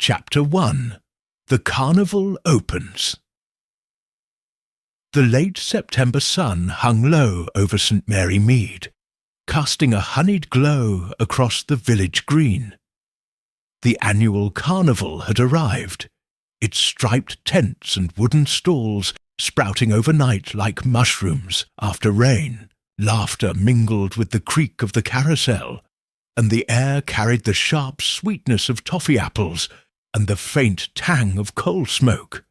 Chapter 1. The Carnival Opens. The late September sun hung low over St. Mary Mead, casting a honeyed glow across the village green. The annual carnival had arrived, its striped tents and wooden stalls sprouting overnight like mushrooms after rain. Laughter mingled with the creak of the carousel, and the air carried the sharp sweetness of toffee apples and the faint tang of coal smoke.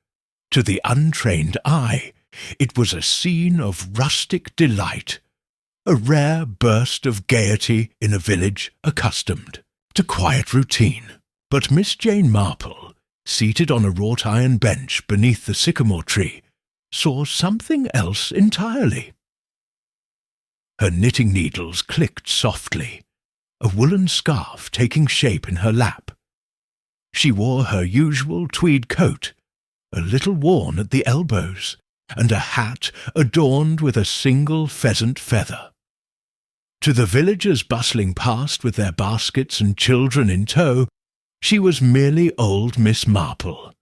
To the untrained eye, it was a scene of rustic delight, a rare burst of gaiety in a village accustomed to quiet routine. But Miss Jane Marple, seated on a wrought-iron bench beneath the sycamore tree, saw something else entirely. Her knitting needles clicked softly, a woolen scarf taking shape in her lap. She wore her usual tweed coat, a little worn at the elbows, and a hat adorned with a single pheasant feather. To the villagers bustling past with their baskets and children in tow, she was merely old Miss Marple,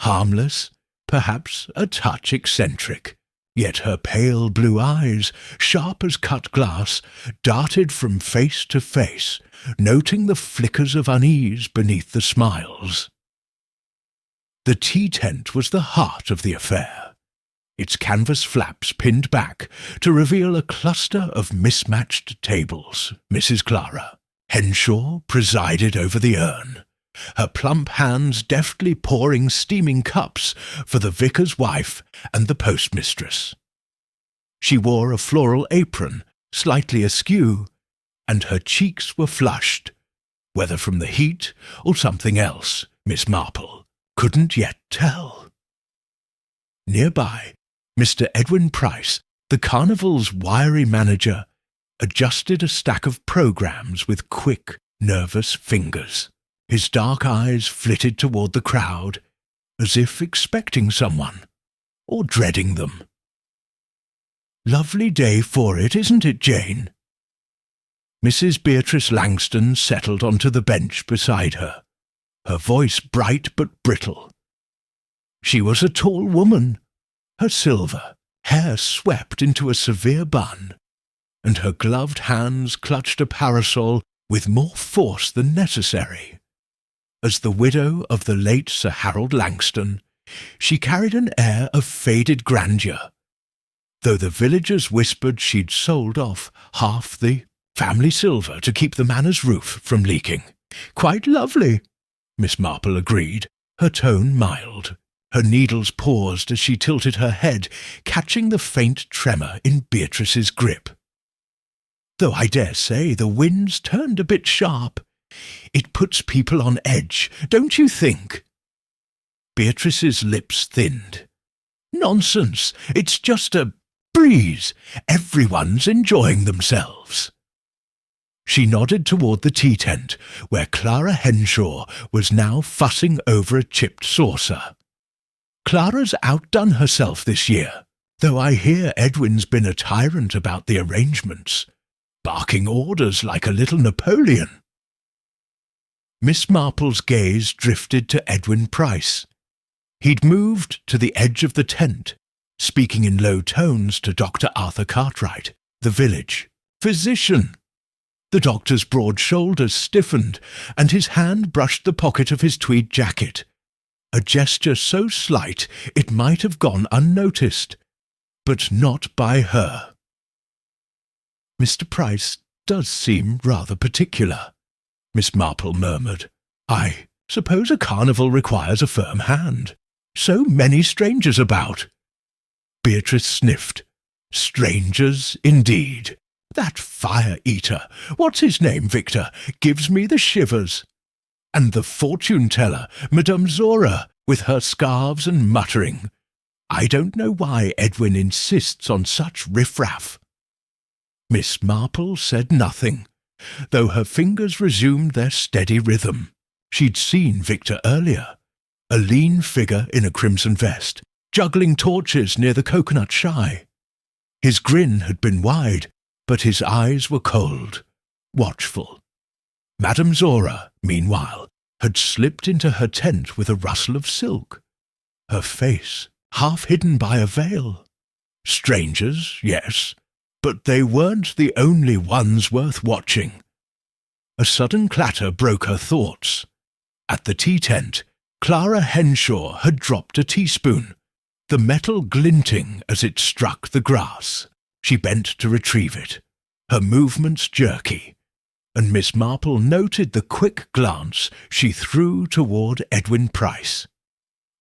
harmless, perhaps a touch eccentric. Yet her pale blue eyes, sharp as cut glass, darted from face to face, noting the flickers of unease beneath the smiles. The tea tent was the heart of the affair, its canvas flaps pinned back to reveal a cluster of mismatched tables. Mrs. Clara Henshaw presided over the urn, her plump hands deftly pouring steaming cups for the vicar's wife and the postmistress. She wore a floral apron, slightly askew, and her cheeks were flushed, whether from the heat or something else, Miss Marple couldn't yet tell. Nearby, Mr. Edwin Price, the Carnival's wiry manager, adjusted a stack of programs with quick, nervous fingers. His dark eyes flitted toward the crowd, as if expecting someone, or dreading them. "Lovely day for it, isn't it, Jane?" Mrs. Beatrice Langston settled onto the bench beside her, her voice bright but brittle. She was a tall woman, her silver hair swept into a severe bun, and her gloved hands clutched a parasol with more force than necessary. As the widow of the late Sir Harold Langston, she carried an air of faded grandeur, though the villagers whispered she'd sold off half the family silver to keep the manor's roof from leaking. "Quite lovely," Miss Marple agreed, her tone mild. Her needles paused as she tilted her head, catching the faint tremor in Beatrice's grip. "Though I dare say the wind's turned a bit sharp. It puts people on edge, don't you think?" Beatrice's lips thinned. "Nonsense, it's just a breeze. Everyone's enjoying themselves." She nodded toward the tea tent, where Clara Henshaw was now fussing over a chipped saucer. "Clara's outdone herself this year, though I hear Edwin's been a tyrant about the arrangements, barking orders like a little Napoleon." Miss Marple's gaze drifted to Edwin Price. He'd moved to the edge of the tent, speaking in low tones to Dr. Arthur Cartwright, the village physician. The doctor's broad shoulders stiffened, and his hand brushed the pocket of his tweed jacket, a gesture so slight it might have gone unnoticed, but not by her. "Mr. Price does seem rather particular," Miss Marple murmured. "I suppose a carnival requires a firm hand. So many strangers about." Beatrice sniffed. "Strangers, indeed. That fire-eater, what's his name, Victor, gives me the shivers. And the fortune-teller, Madame Zora, with her scarves and muttering. I don't know why Edwin insists on such riffraff." Miss Marple said nothing, though her fingers resumed their steady rhythm. She'd seen Victor earlier, a lean figure in a crimson vest, juggling torches near the coconut shy. His grin had been wide, but his eyes were cold, watchful. Madame Zora, meanwhile, had slipped into her tent with a rustle of silk, her face half hidden by a veil. Strangers, yes, but they weren't the only ones worth watching. A sudden clatter broke her thoughts. At the tea tent, Clara Henshaw had dropped a teaspoon, the metal glinting as it struck the grass. She bent to retrieve it, her movements jerky, and Miss Marple noted the quick glance she threw toward Edwin Price.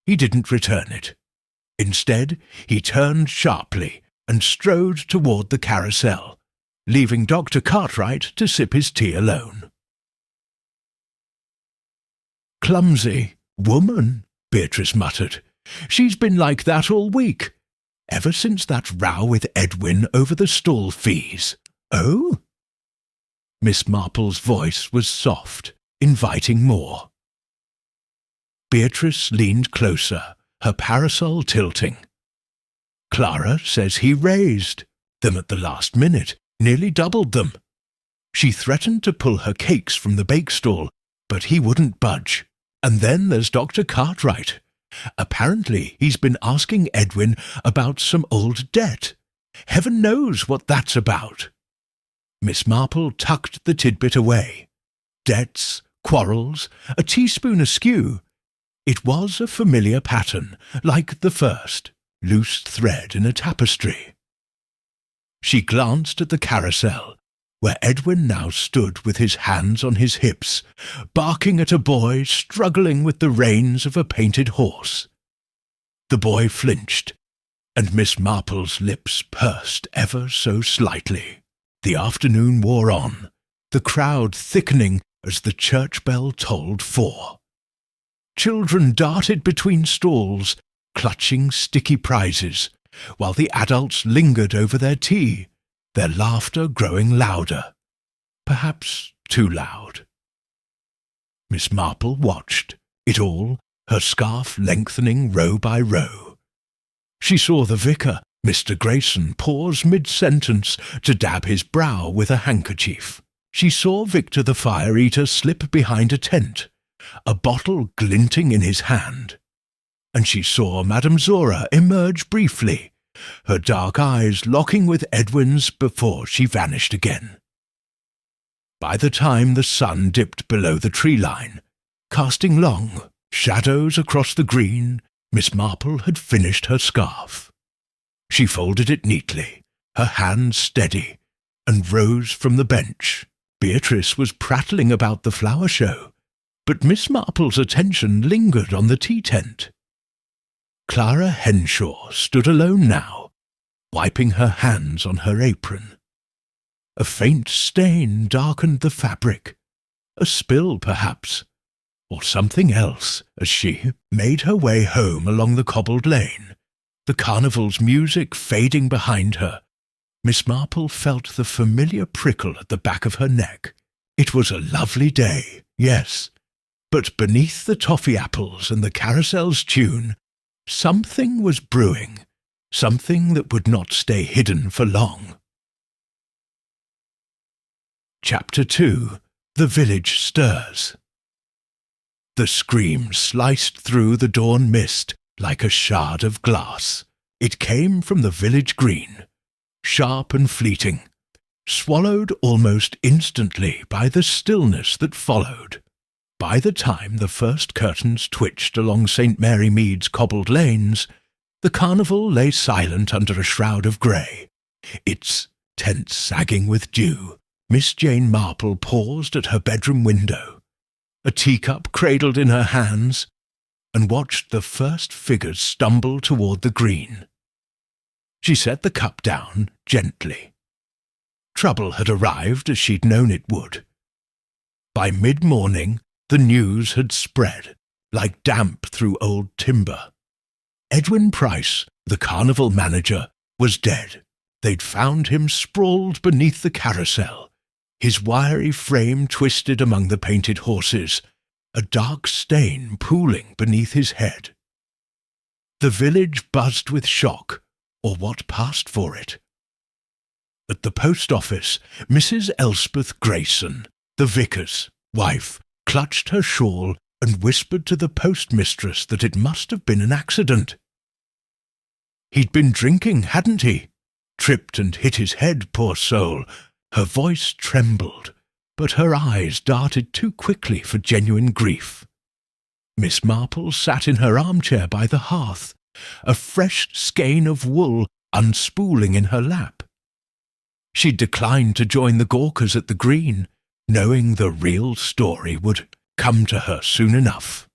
He didn't return it. Instead, he turned sharply and strode toward the carousel, leaving Dr. Cartwright to sip his tea alone. "Clumsy woman," Beatrice muttered. "She's been like that all week, ever since that row with Edwin over the stall fees." "Oh?" Miss Marple's voice was soft, inviting more. Beatrice leaned closer, her parasol tilting. "Clara says he raised them at the last minute, nearly doubled them. She threatened to pull her cakes from the bake stall, but he wouldn't budge. And then there's Dr. Cartwright. Apparently he's been asking Edwin about some old debt. Heaven knows what that's about." Miss Marple tucked the tidbit away. Debts, quarrels, a teaspoon askew. It was a familiar pattern, like the first, loose thread in a tapestry. She glanced at the carousel, where Edwin now stood with his hands on his hips, barking at a boy struggling with the reins of a painted horse. The boy flinched, and Miss Marple's lips pursed ever so slightly. The afternoon wore on, the crowd thickening as the church bell tolled 4. Children darted between stalls, clutching sticky prizes, while the adults lingered over their tea, their laughter growing louder, perhaps too loud. Miss Marple watched it all, her scarf lengthening row by row. She saw the vicar, Mr. Grayson, pause mid-sentence to dab his brow with a handkerchief. She saw Victor the fire-eater slip behind a tent, a bottle glinting in his hand. And she saw Madame Zora emerge briefly, her dark eyes locking with Edwin's before she vanished again. By the time the sun dipped below the tree line, casting long shadows across the green, Miss Marple had finished her scarf. She folded it neatly, her hands steady, and rose from the bench. Beatrice was prattling about the flower show, but Miss Marple's attention lingered on the tea tent. Clara Henshaw stood alone now, wiping her hands on her apron. A faint stain darkened the fabric, a spill perhaps, or something else, as she made her way home along the cobbled lane, the Carnival's music fading behind her. Miss Marple felt the familiar prickle at the back of her neck. It was a lovely day, yes, but beneath the toffee apples and the carousel's tune, something was brewing, something that would not stay hidden for long. Chapter 2. The Village Stirs. The scream sliced through the dawn mist like a shard of glass. It came from the village green, sharp and fleeting, swallowed almost instantly by the stillness that followed. By the time the first curtains twitched along St. Mary Mead's cobbled lanes, the Carnival lay silent under a shroud of grey, its tent sagging with dew. Miss Jane Marple paused at her bedroom window, a teacup cradled in her hands, and watched the first figures stumble toward the green. She set the cup down gently. Trouble had arrived as she'd known it would. By mid-morning, the news had spread, like damp through old timber. Edwin Price, the Carnival manager, was dead. They'd found him sprawled beneath the carousel, his wiry frame twisted among the painted horses, a dark stain pooling beneath his head. The village buzzed with shock, or what passed for it. At the post office, Mrs. Elspeth Grayson, the vicar's wife, clutched her shawl and whispered to the postmistress that it must have been an accident. He'd been drinking, hadn't he? Tripped and hit his head, poor soul. Her voice trembled, but her eyes darted too quickly for genuine grief. Miss Marple sat in her armchair by the hearth, a fresh skein of wool unspooling in her lap. She'd declined to join the Gawkers at the Green, knowing the real story would come to her soon enough.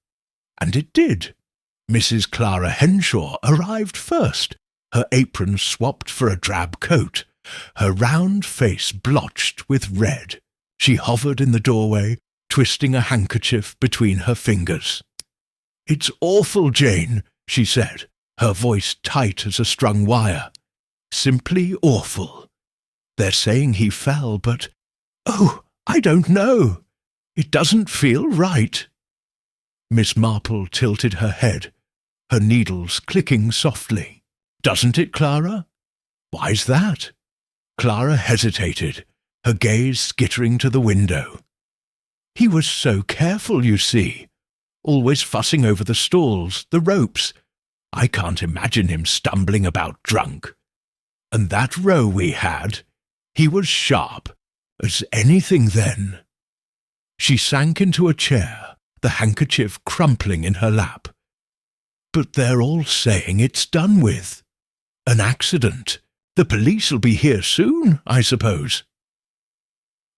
And it did. Mrs. Clara Henshaw arrived first, her apron swapped for a drab coat, her round face blotched with red. She hovered in the doorway, twisting a handkerchief between her fingers. "It's awful, Jane," she said, her voice tight as a strung wire. "Simply awful. They're saying he fell, but, oh, I don't know. It doesn't feel right." Miss Marple tilted her head, her needles clicking softly. "Doesn't it, Clara?" "Why's that?" Clara hesitated, her gaze skittering to the window. "He was so careful, you see, always fussing over the stalls, the ropes. I can't imagine him stumbling about drunk. And that row we had, he was sharp as anything then." She sank into a chair, the handkerchief crumpling in her lap. "But they're all saying it's done with. An accident. The police'll be here soon, I suppose."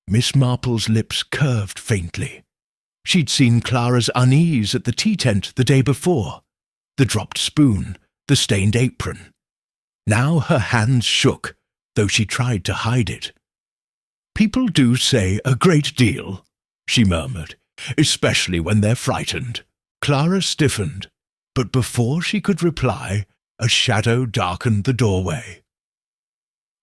Miss Marple's lips curved faintly. She'd seen Clara's unease at the tea-tent the day before, the dropped spoon, the stained apron. Now her hands shook, though she tried to hide it. "People do say a great deal," she murmured, "especially when they're frightened." Clara stiffened, but before she could reply, a shadow darkened the doorway.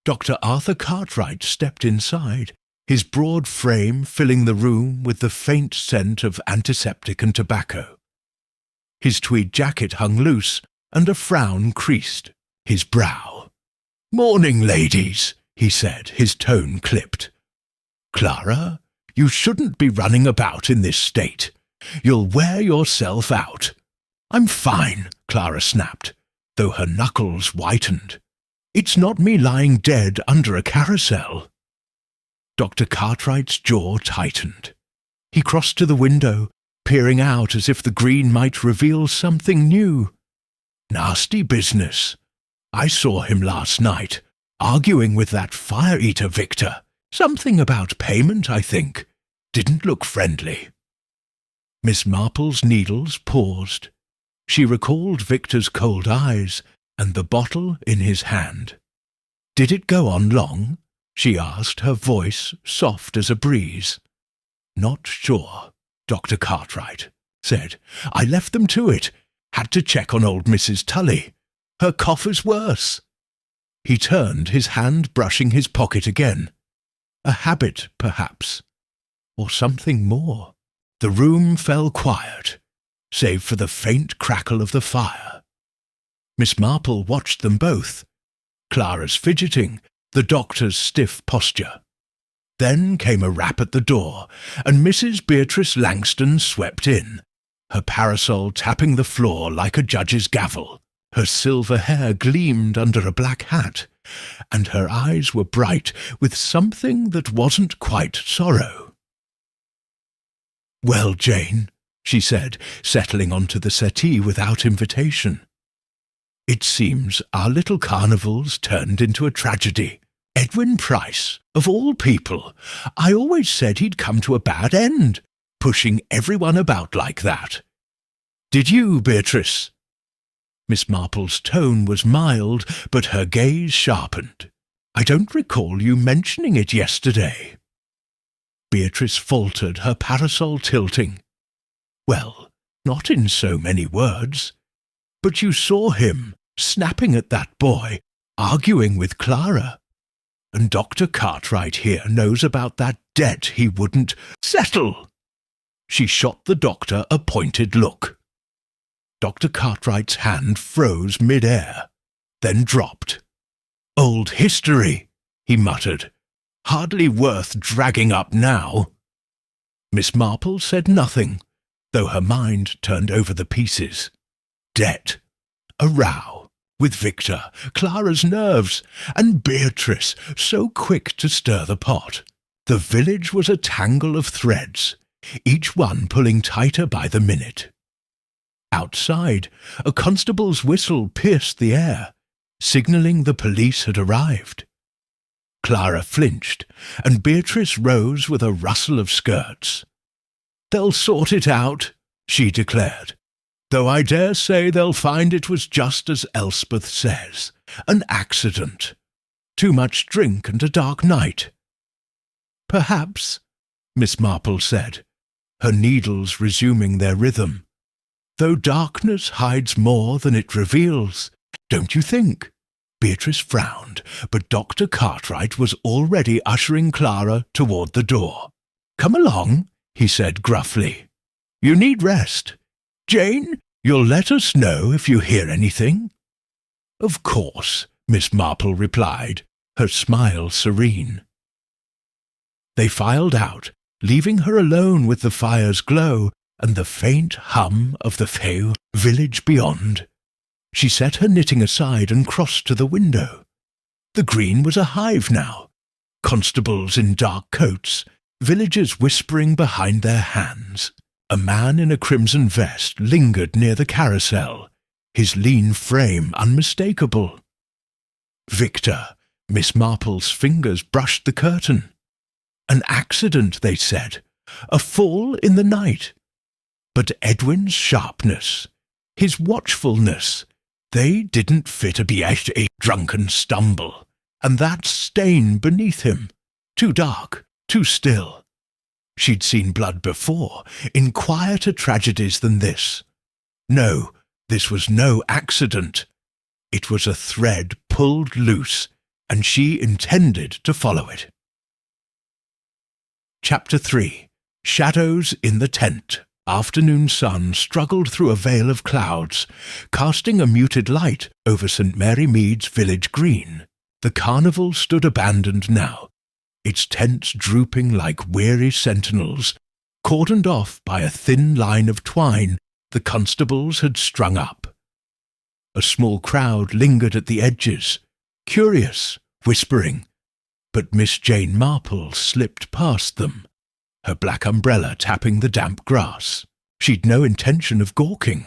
Dr. Arthur Cartwright stepped inside, his broad frame filling the room with the faint scent of antiseptic and tobacco. His tweed jacket hung loose, and a frown creased his brow. "Morning, ladies," he said, his tone clipped. "Clara, you shouldn't be running about in this state. You'll wear yourself out." "I'm fine," Clara snapped, though her knuckles whitened. "It's not me lying dead under a carousel." Dr. Cartwright's jaw tightened. He crossed to the window, peering out as if the Green might reveal something new. "Nasty business. I saw him last night, arguing with that fire-eater Victor. Something about payment, I think. Didn't look friendly." Miss Marple's needles paused. She recalled Victor's cold eyes and the bottle in his hand. "Did it go on long?" she asked, her voice soft as a breeze. "Not sure," Dr. Cartwright said. "I left them to it. Had to check on old Mrs. Tully. Her cough is worse." He turned, his hand brushing his pocket again. A habit, perhaps, or something more. The room fell quiet, save for the faint crackle of the fire. Miss Marple watched them both, Clara's fidgeting, the doctor's stiff posture. Then came a rap at the door, and Mrs. Beatrice Langston swept in, her parasol tapping the floor like a judge's gavel. Her silver hair gleamed under a black hat, and her eyes were bright with something that wasn't quite sorrow. "Well, Jane," she said, settling onto the settee without invitation. "It seems our little carnival's turned into a tragedy. Edwin Price, of all people, I always said he'd come to a bad end, pushing everyone about like that. Did you, Beatrice?" Miss Marple's tone was mild, but her gaze sharpened. "I don't recall you mentioning it yesterday." Beatrice faltered, her parasol tilting. "Well, not in so many words. But you saw him, snapping at that boy, arguing with Clara. And Dr. Cartwright here knows about that debt he wouldn't settle." She shot the doctor a pointed look. Dr. Cartwright's hand froze mid-air, then dropped. "Old history," he muttered. "Hardly worth dragging up now." Miss Marple said nothing, though her mind turned over the pieces. Debt, a row, with Victor, Clara's nerves, and Beatrice so quick to stir the pot. The village was a tangle of threads, each one pulling tighter by the minute. Outside, a constable's whistle pierced the air, signalling the police had arrived. Clara flinched, and Beatrice rose with a rustle of skirts. "They'll sort it out," she declared, "though I dare say they'll find it was just as Elspeth says, an accident. Too much drink and a dark night." "Perhaps," Miss Marple said, her needles resuming their rhythm, "though darkness hides more than it reveals, don't you think?" Beatrice frowned, but Dr. Cartwright was already ushering Clara toward the door. "Come along," he said gruffly. "You need rest. Jane, you'll let us know if you hear anything?" "Of course," Miss Marple replied, her smile serene. They filed out, leaving her alone with the fire's glow and the faint hum of the Feu village beyond. She set her knitting aside and crossed to the window. The green was a hive now, constables in dark coats, villagers whispering behind their hands. A man in a crimson vest lingered near the carousel, his lean frame unmistakable. Victor, Miss Marple's fingers brushed the curtain. An accident, they said, a fall in the night. But Edwin's sharpness, his watchfulness, they didn't fit a drunken stumble, and that stain beneath him, too dark, too still. She'd seen blood before, in quieter tragedies than this. No, this was no accident. It was a thread pulled loose, and she intended to follow it. Chapter 3. Shadows in the Tent. Afternoon sun struggled through a veil of clouds, casting a muted light over St. Mary Mead's village green. The Carnival stood abandoned now, its tents drooping like weary sentinels, cordoned off by a thin line of twine the constables had strung up. A small crowd lingered at the edges, curious, whispering, but Miss Jane Marple slipped past them, her black umbrella tapping the damp grass. She'd no intention of gawking.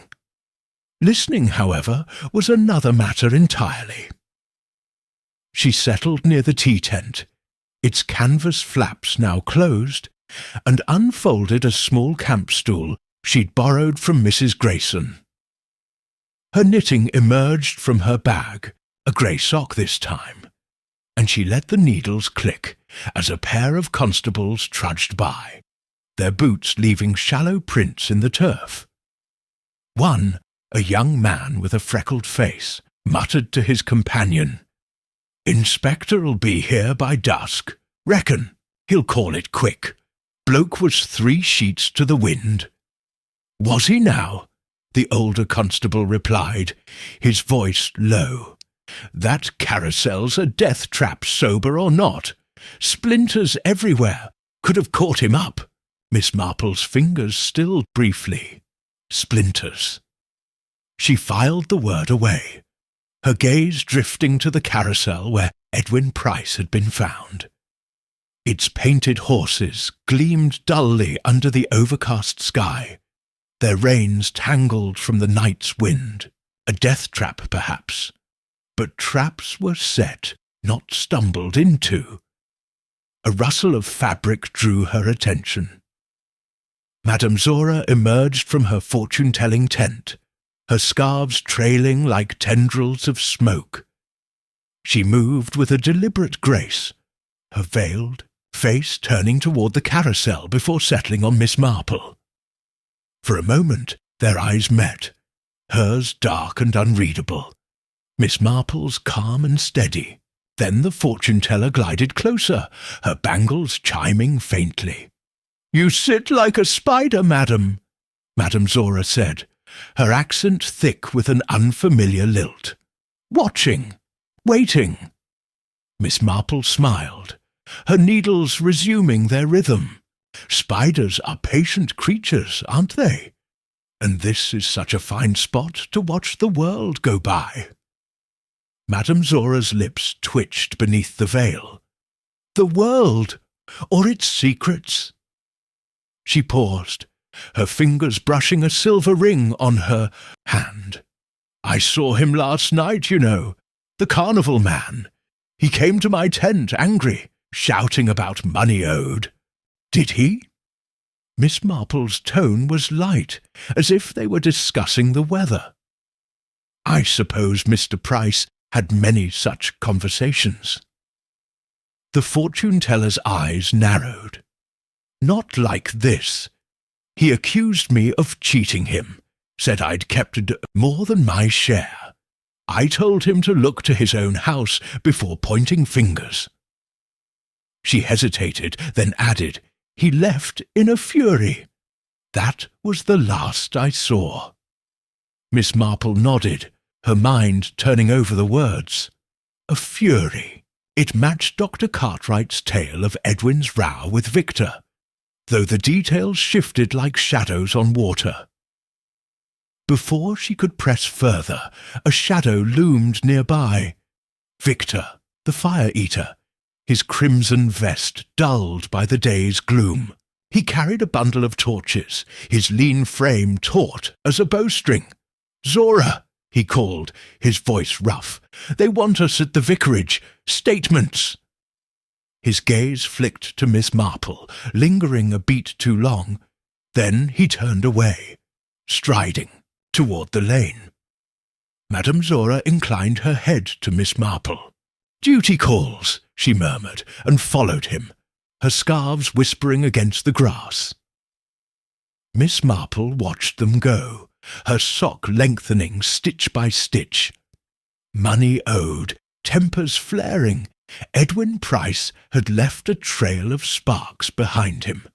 Listening, however, was another matter entirely. She settled near the tea tent, its canvas flaps now closed, and unfolded a small camp stool she'd borrowed from Mrs. Grayson. Her knitting emerged from her bag, a grey sock this time, and she let the needles click as a pair of constables trudged by, their boots leaving shallow prints in the turf. One, a young man with a freckled face, muttered to his companion, "Inspector'll be here by dusk. Reckon he'll call it quick. Bloke was 3 sheets to the wind." "Was he now?" the older constable replied, his voice low. "That carousel's a death trap, sober or not. Splinters everywhere. Could have caught him up." Miss Marple's fingers stilled briefly. Splinters. She filed the word away, her gaze drifting to the carousel where Edwin Price had been found. Its painted horses gleamed dully under the overcast sky, their reins tangled from the night's wind. A death trap, perhaps. But traps were set, not stumbled into. A rustle of fabric drew her attention. Madame Zora emerged from her fortune-telling tent, her scarves trailing like tendrils of smoke. She moved with a deliberate grace, her veiled face turning toward the carousel before settling on Miss Marple. For a moment their eyes met, hers dark and unreadable, Miss Marple's calm and steady. Then the fortune-teller glided closer, her bangles chiming faintly. "You sit like a spider, madam," Madame Zora said, her accent thick with an unfamiliar lilt. "Watching, waiting." Miss Marple smiled, her needles resuming their rhythm. Spiders are patient creatures, aren't they? And this is such a fine spot to watch the world go by. Madame Zora's lips twitched beneath the veil. The world, or its secrets. She paused, her fingers brushing a silver ring on her hand. I saw him last night, you know, the Carnival man. He came to my tent angry, shouting about money owed. Did he? Miss Marple's tone was light, as if they were discussing the weather. I suppose Mr. Price had many such conversations. The fortune-teller's eyes narrowed. Not like this. He accused me of cheating him, said I'd kept more than my share. I told him to look to his own house before pointing fingers. She hesitated, then added, he left in a fury. That was the last I saw. Miss Marple nodded, her mind turning over the words. A fury. It matched Dr. Cartwright's tale of Edwin's row with Victor, though the details shifted like shadows on water. Before she could press further, a shadow loomed nearby. Victor, the fire-eater, his crimson vest dulled by the day's gloom. He carried a bundle of torches, his lean frame taut as a bowstring. "Zora," he called, his voice rough. "They want us at the vicarage. Statements." His gaze flicked to Miss Marple, lingering a beat too long. Then he turned away, striding toward the lane. Madame Zora inclined her head to Miss Marple. "Duty calls," she murmured, and followed him, her scarves whispering against the grass. Miss Marple watched them go, her sock lengthening stitch by stitch. Money owed, tempers flaring. Edwin Price had left a trail of sparks behind him.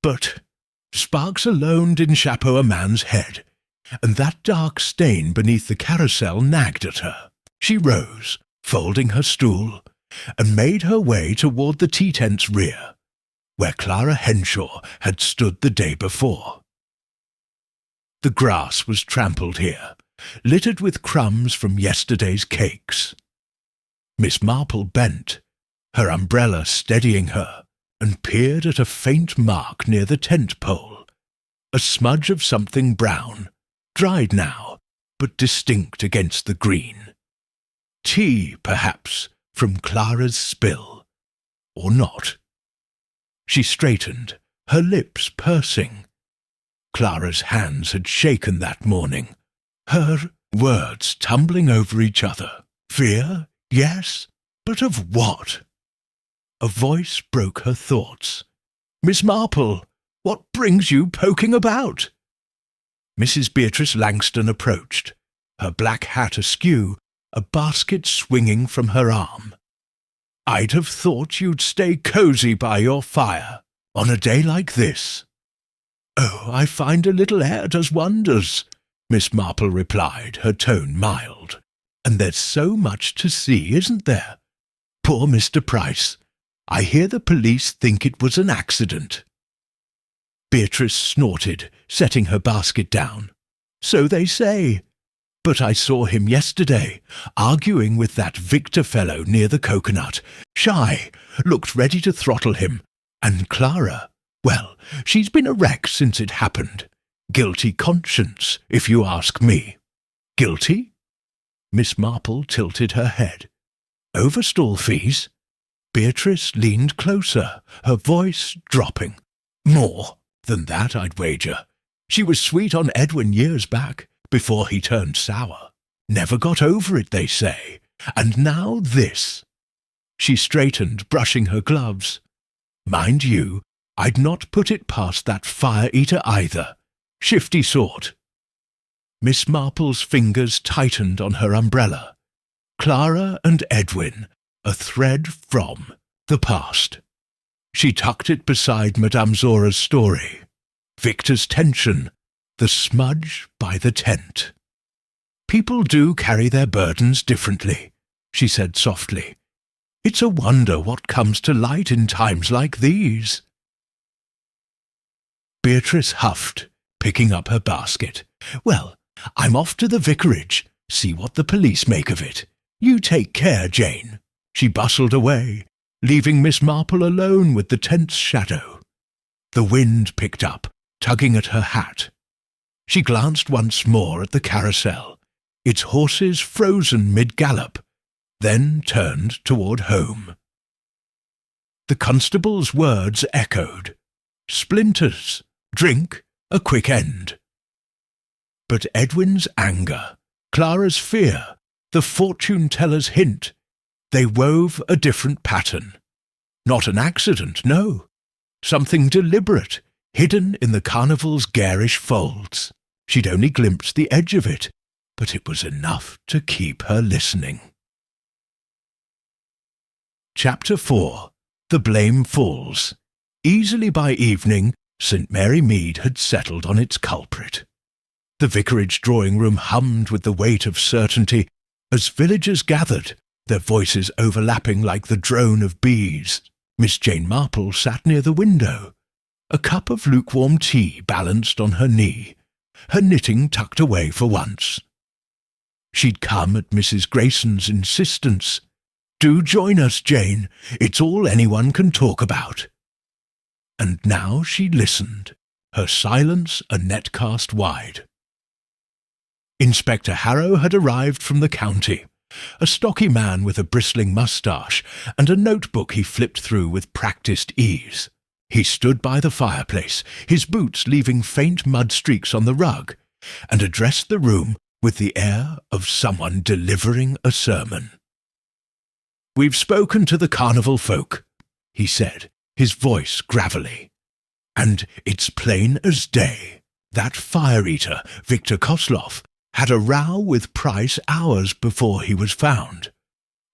But sparks alone didn't chapeau a man's head, and that dark stain beneath the carousel nagged at her. She rose, folding her stool, and made her way toward the tea-tent's rear, where Clara Henshaw had stood the day before. The grass was trampled here, littered with crumbs from yesterday's cakes. Miss Marple bent, her umbrella steadying her, and peered at a faint mark near the tent pole, a smudge of something brown, dried now, but distinct against the green. Tea, perhaps, from Clara's spill, or not. She straightened, her lips pursing. Clara's hands had shaken that morning, her words tumbling over each other. Fear? Yes, but of what? A voice broke her thoughts. "Miss Marple, what brings you poking about?" Mrs. Beatrice Langston approached, her black hat askew, a basket swinging from her arm. "I'd have thought you'd stay cosy by your fire on a day like this." "Oh, I find a little air does wonders," Miss Marple replied, her tone mild. "And there's so much to see, isn't there? Poor Mr. Price. I hear the police think it was an accident." Beatrice snorted, setting her basket down. "So they say. But I saw him yesterday, arguing with that Victor fellow near the coconut. Shy, looked ready to throttle him. And Clara, well, she's been a wreck since it happened. Guilty conscience, if you ask me." "Guilty?" Miss Marple tilted her head. "Over stall fees?" Beatrice leaned closer, her voice dropping. "More than that, I'd wager. She was sweet on Edwin years back, before he turned sour. Never got over it, they say. And now this." She straightened, brushing her gloves. "Mind you, I'd not put it past that fire-eater either. Shifty sort." Miss Marple's fingers tightened on her umbrella. Clara and Edwin, a thread from the past. She tucked it beside Madame Zora's story. Victor's tension, the smudge by the tent. "People do carry their burdens differently," she said softly. "It's a wonder what comes to light in times like these." Beatrice huffed, picking up her basket. "Well, I'm off to the vicarage. See what the police make of it. You take care, Jane." She bustled away, leaving Miss Marple alone with the tent's shadow. The wind picked up, tugging at her hat. She glanced once more at the carousel, its horses frozen mid-gallop, then turned toward home. The constable's words echoed. Splinters, drink, a quick end. But Edwin's anger, Clara's fear, the fortune-teller's hint, they wove a different pattern. Not an accident, no. Something deliberate, hidden in the Carnival's garish folds. She'd only glimpsed the edge of it, but it was enough to keep her listening. Chapter 4. The Blame Falls. Easily by evening, St. Mary Mead had settled on its culprit. The vicarage drawing-room hummed with the weight of certainty as villagers gathered, their voices overlapping like the drone of bees. Miss Jane Marple sat near the window, a cup of lukewarm tea balanced on her knee, her knitting tucked away for once. She'd come at Mrs. Grayson's insistence. "Do join us, Jane. It's all anyone can talk about." And now she listened, her silence a net cast wide. Inspector Harrow had arrived from the county, a stocky man with a bristling moustache and a notebook he flipped through with practised ease. He stood by the fireplace, his boots leaving faint mud streaks on the rug, and addressed the room with the air of someone delivering a sermon. "We've spoken to the Carnival folk," he said, his voice gravelly, "and it's plain as day. That fire-eater, Victor Kosloff, had a row with Price hours before he was found.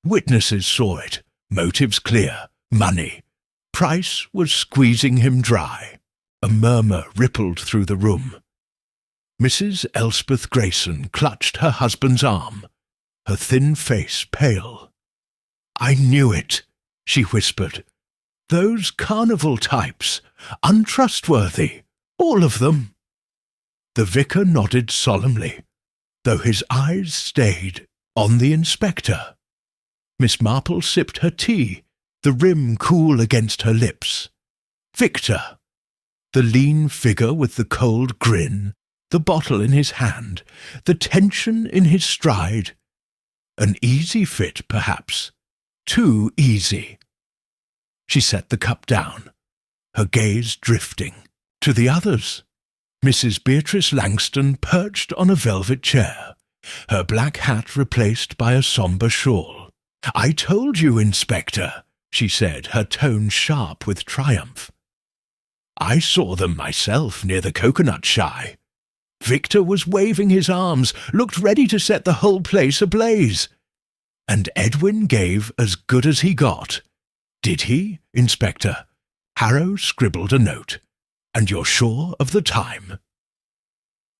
Witnesses saw it, motives clear, money. Price was squeezing him dry." A murmur rippled through the room. Mrs. Elspeth Grayson clutched her husband's arm, her thin face pale. "I knew it," she whispered. "Those Carnival types, untrustworthy, all of them." The vicar nodded solemnly, though his eyes stayed on the inspector. Miss Marple sipped her tea, the rim cool against her lips. Victor, the lean figure with the cold grin, the bottle in his hand, the tension in his stride. An easy fit, perhaps. Too easy. She set the cup down, her gaze drifting to the others. Mrs. Beatrice Langston perched on a velvet chair, her black hat replaced by a sombre shawl. "I told you, Inspector," she said, her tone sharp with triumph. "I saw them myself near the coconut shy. Victor was waving his arms, looked ready to set the whole place ablaze. And Edwin gave as good as he got. Did he, Inspector?" Harrow scribbled a note. "And you're sure of the time?"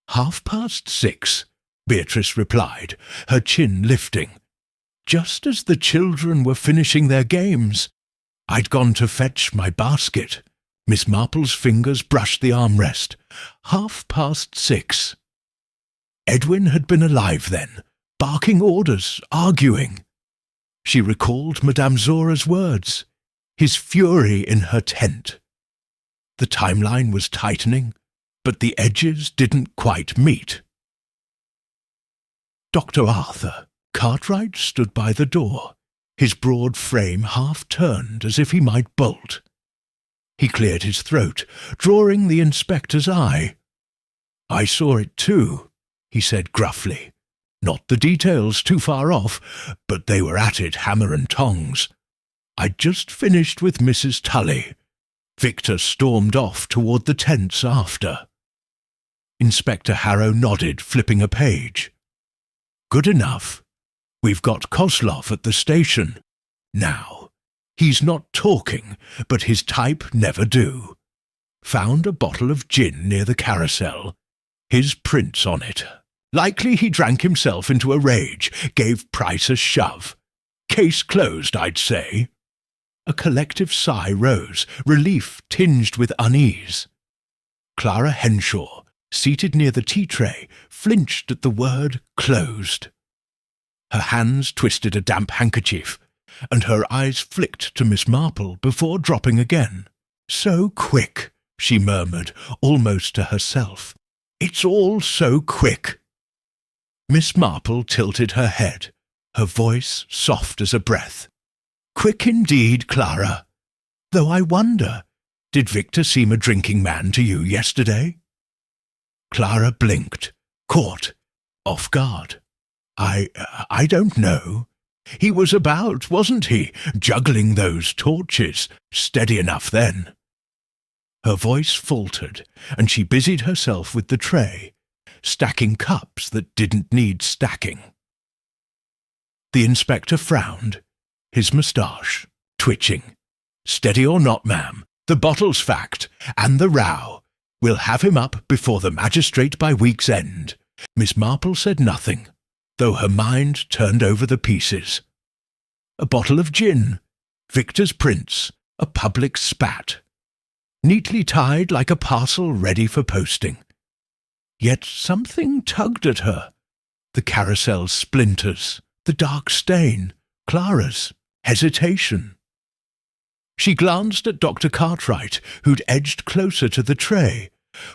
6:30, Beatrice replied, her chin lifting. "Just as the children were finishing their games. I'd gone to fetch my basket." Miss Marple's fingers brushed the armrest. 6:30. Edwin had been alive then, barking orders, arguing. She recalled Madame Zora's words, his fury in her tent. The timeline was tightening, but the edges didn't quite meet. Dr. Arthur Cartwright stood by the door, his broad frame half-turned as if he might bolt. He cleared his throat, drawing the inspector's eye. "I saw it too," he said gruffly. "Not the details too far off, but they were at it hammer and tongs. I'd just finished with Mrs. Tully. Victor stormed off toward the tents after." Inspector Harrow nodded, flipping a page. "Good enough. We've got Kosloff at the station. Now, he's not talking, but his type never do. Found a bottle of gin near the carousel. His prints on it. Likely he drank himself into a rage, gave Price a shove. Case closed, I'd say." A collective sigh rose, relief tinged with unease. Clara Henshaw, seated near the tea-tray, flinched at the word closed. Her hands twisted a damp handkerchief, and her eyes flicked to Miss Marple before dropping again. "So quick," she murmured, almost to herself. "It's all so quick." Miss Marple tilted her head, her voice soft as a breath. "Quick indeed, Clara. Though I wonder, did Victor seem a drinking man to you yesterday?" Clara blinked, caught, off guard. I don't know. He was about, wasn't he, juggling those torches, steady enough then." Her voice faltered, and she busied herself with the tray, stacking cups that didn't need stacking. The inspector frowned, his moustache twitching. "Steady or not, ma'am, the bottle's fact, and the row. We'll have him up before the magistrate by week's end." Miss Marple said nothing, though her mind turned over the pieces. A bottle of gin, Victor's prints, a public spat, neatly tied like a parcel ready for posting. Yet something tugged at her. The carousel's splinters, the dark stain, Clara's hesitation. She glanced at Dr. Cartwright, who'd edged closer to the tray,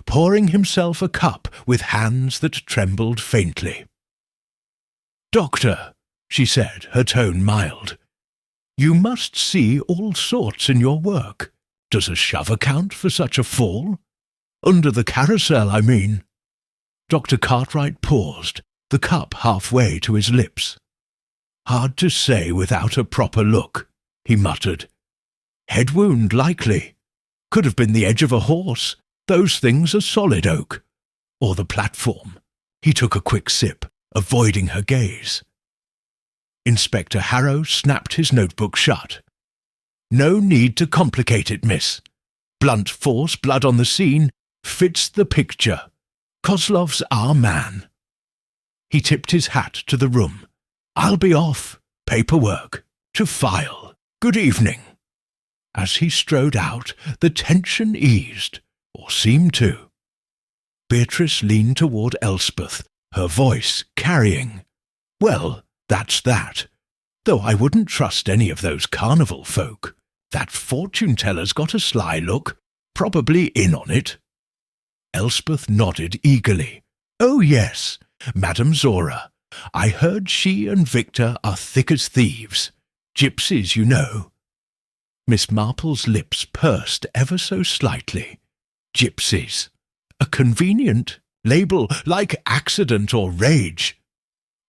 pouring himself a cup with hands that trembled faintly. "Doctor," she said, her tone mild, "you must see all sorts in your work. Does a shove account for such a fall? Under the carousel, I mean." Dr. Cartwright paused, the cup halfway to his lips. "Hard to say without a proper look," he muttered. "Head wound, likely. Could have been the edge of a horse. Those things are solid oak. Or the platform." He took a quick sip, avoiding her gaze. Inspector Harrow snapped his notebook shut. "No need to complicate it, miss. Blunt force, blood on the scene, fits the picture. Kozlov's our man." He tipped his hat to the room. "I'll be off. Paperwork. To file. Good evening." As he strode out, the tension eased, or seemed to. Beatrice leaned toward Elspeth, her voice carrying. "Well, that's that. Though I wouldn't trust any of those Carnival folk. That fortune-teller's got a sly look, probably in on it." Elspeth nodded eagerly. "Oh, yes, Madame Zora. I heard she and Victor are thick as thieves. Gypsies, you know." Miss Marple's lips pursed ever so slightly. Gypsies. A convenient label, like accident or rage.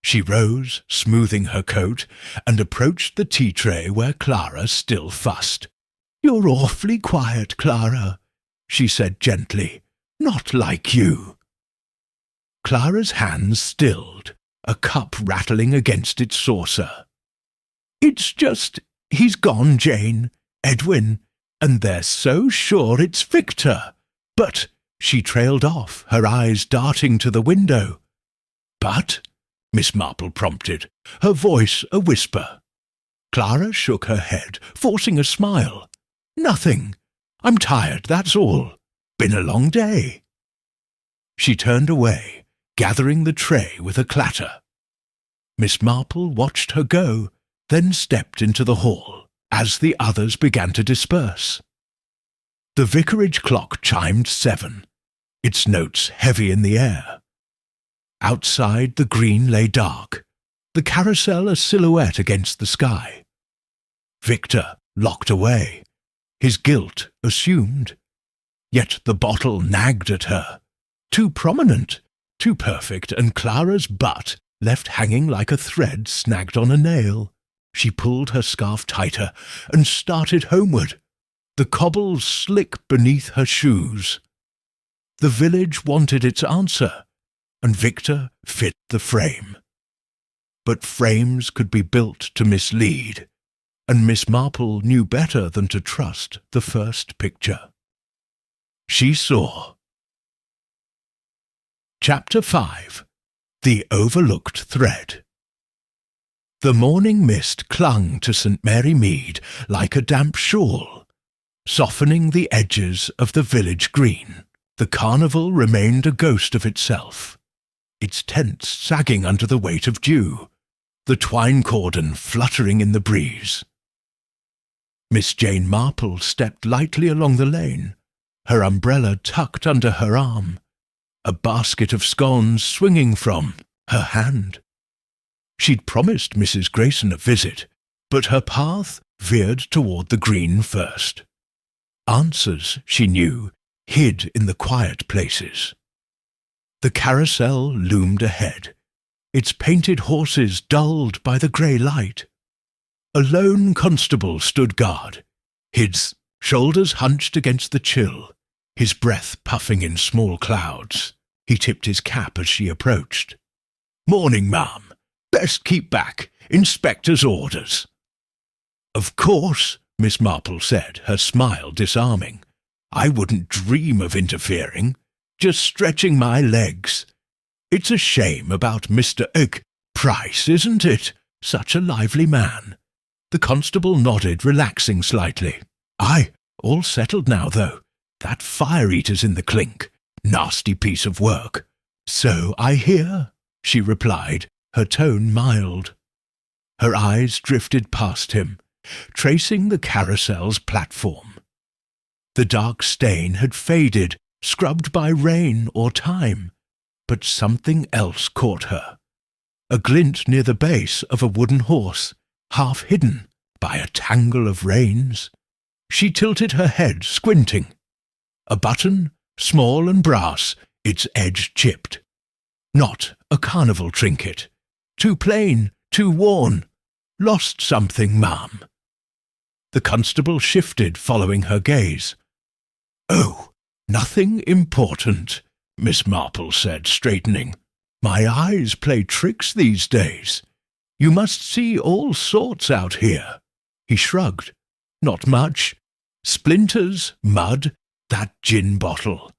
She rose, smoothing her coat, and approached the tea-tray where Clara still fussed. "You're awfully quiet, Clara," she said gently. "Not like you." Clara's hands stilled, a cup rattling against its saucer. "It's just, he's gone, Jane, Edwin, and they're so sure it's Victor. But," she trailed off, her eyes darting to the window. "But?" Miss Marple prompted, her voice a whisper. Clara shook her head, forcing a smile. "Nothing. I'm tired, that's all. Been a long day." She turned away, gathering the tray with a clatter. Miss Marple watched her go, then stepped into the hall, as the others began to disperse. The vicarage clock chimed 7, its notes heavy in the air. Outside the green lay dark, the carousel a silhouette against the sky. Victor locked away, his guilt assumed. Yet the bottle nagged at her, too prominent, too perfect, and Clara's butt left hanging like a thread snagged on a nail. She pulled her scarf tighter and started homeward, the cobbles slick beneath her shoes. The village wanted its answer, and Victor fit the frame. But frames could be built to mislead, and Miss Marple knew better than to trust the first picture. She saw. Chapter 5. The Overlooked Thread. The morning mist clung to St. Mary Mead like a damp shawl, softening the edges of the village green. The Carnival remained a ghost of itself, its tents sagging under the weight of dew, the twine cordon fluttering in the breeze. Miss Jane Marple stepped lightly along the lane, her umbrella tucked under her arm, a basket of scones swinging from her hand. She'd promised Mrs. Grayson a visit, but her path veered toward the green first. Answers, she knew, hid in the quiet places. The carousel loomed ahead, its painted horses dulled by the grey light. A lone constable stood guard, his shoulders hunched against the chill, his breath puffing in small clouds. He tipped his cap as she approached. "Morning, ma'am. Best keep back. Inspector's orders." "Of course," Miss Marple said, her smile disarming. "I wouldn't dream of interfering. Just stretching my legs. It's a shame about Mr. Price, isn't it? Such a lively man." The constable nodded, relaxing slightly. "Aye, all settled now, though. That fire-eater's in the clink. Nasty piece of work." "So I hear," she replied, her tone mild. Her eyes drifted past him, tracing the carousel's platform. The dark stain had faded, scrubbed by rain or time, but something else caught her. A glint near the base of a wooden horse, half hidden by a tangle of reins. She tilted her head, squinting. A button, small and brass, its edge chipped. Not a carnival trinket. Too plain, too worn. Lost something, ma'am. The constable shifted, following her gaze. "Oh, nothing important," Miss Marple said, straightening. "My eyes play tricks these days. You must see all sorts out here." He shrugged. "Not much. Splinters, mud, that gin bottle.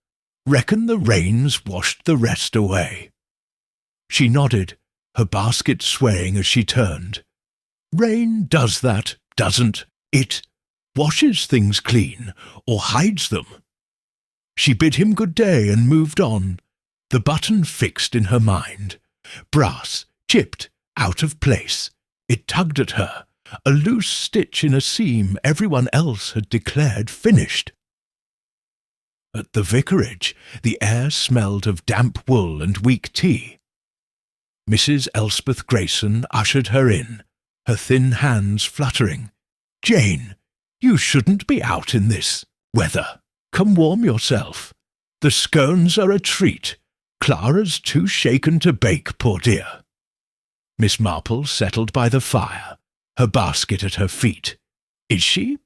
Reckon the rains washed the rest away." She nodded, her basket swaying as she turned. "Rain does that, doesn't it? Washes things clean, or hides them." She bid him good day and moved on, the button fixed in her mind. Brass, chipped, out of place. It tugged at her, a loose stitch in a seam everyone else had declared finished. At the vicarage, the air smelled of damp wool and weak tea. Mrs. Elspeth Grayson ushered her in, her thin hands fluttering. "Jane, you shouldn't be out in this weather. Come warm yourself. The scones are a treat. Clara's too shaken to bake, poor dear." Miss Marple settled by the fire, her basket at her feet. "Is she?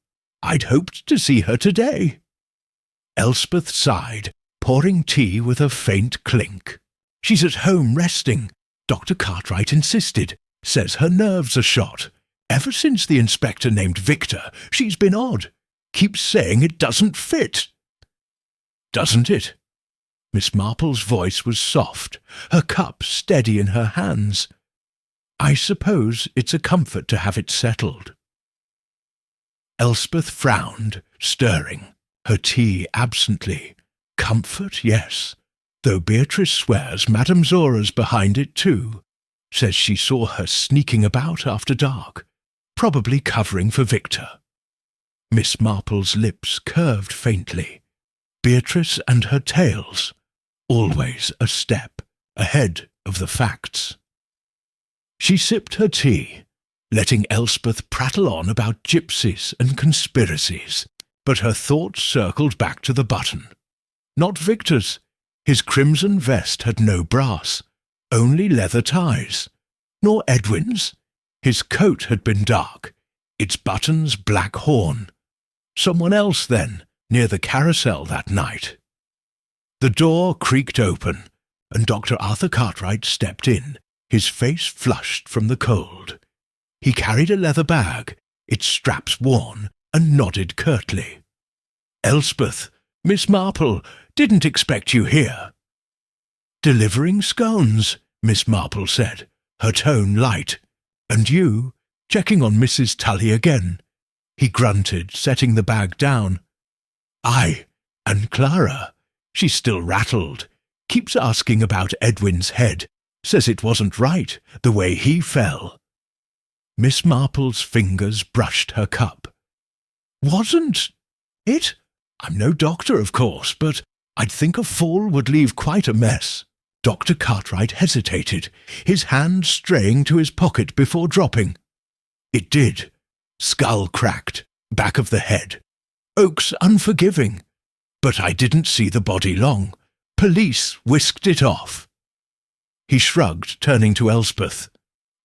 I'd hoped to see her today." Elspeth sighed, pouring tea with a faint clink. "She's at home resting. Dr. Cartwright insisted. Says her nerves are shot. Ever since the inspector named Victor, she's been odd. Keeps saying it doesn't fit." "Doesn't it?" Miss Marple's voice was soft, her cup steady in her hands. "I suppose it's a comfort to have it settled." Elspeth frowned, stirring, her tea absently. Comfort, yes, though Beatrice swears Madame Zora's behind it too. Says she saw her sneaking about after dark, probably covering for Victor. Miss Marple's lips curved faintly. Beatrice and her tales, always a step ahead of the facts. She sipped her tea, letting Elspeth prattle on about gypsies and conspiracies, but her thoughts circled back to the button. Not Victor's. His crimson vest had no brass, only leather ties. Nor Edwin's. His coat had been dark, its buttons black horn. Someone else, then, near the carousel that night. The door creaked open, and Dr. Arthur Cartwright stepped in, his face flushed from the cold. He carried a leather bag, its straps worn, and nodded curtly. "Elspeth, Miss Marple, didn't expect you here." "Delivering scones," Miss Marple said, her tone light. "And you, checking on Mrs. Tully again." He grunted, setting the bag down. "Aye, and Clara. She's still rattled. Keeps asking about Edwin's head. Says it wasn't right, the way he fell. Miss Marple's fingers brushed her cup. Wasn't it? I'm no doctor, of course, but I'd think a fall would leave quite a mess. Dr. Cartwright hesitated, his hand straying to his pocket before dropping. It did. Skull cracked, back of the head. Oak's unforgiving. But I didn't see the body long. Police whisked it off. He shrugged, turning to Elspeth.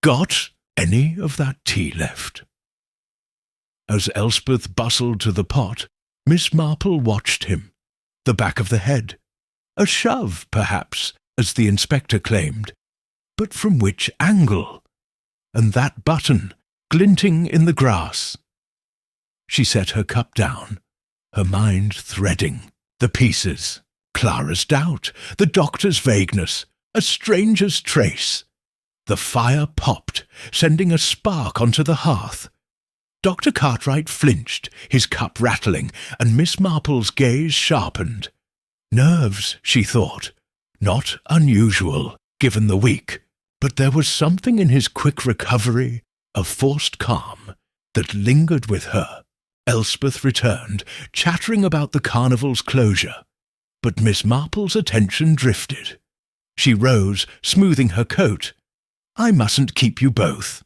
Got any of that tea left? As Elspeth bustled to the pot, Miss Marple watched him. The back of the head. A shove, perhaps, as the inspector claimed. But from which angle? And that button, glinting in the grass. She set her cup down, her mind threading. The pieces. Clara's doubt, the doctor's vagueness, a stranger's trace. The fire popped, sending a spark onto the hearth. Dr. Cartwright flinched, his cup rattling, and Miss Marple's gaze sharpened. Nerves, she thought. Not unusual, given the week, but there was something in his quick recovery, a forced calm, that lingered with her. Elspeth returned, chattering about the Carnival's closure. But Miss Marple's attention drifted. She rose, smoothing her coat. I mustn't keep you both.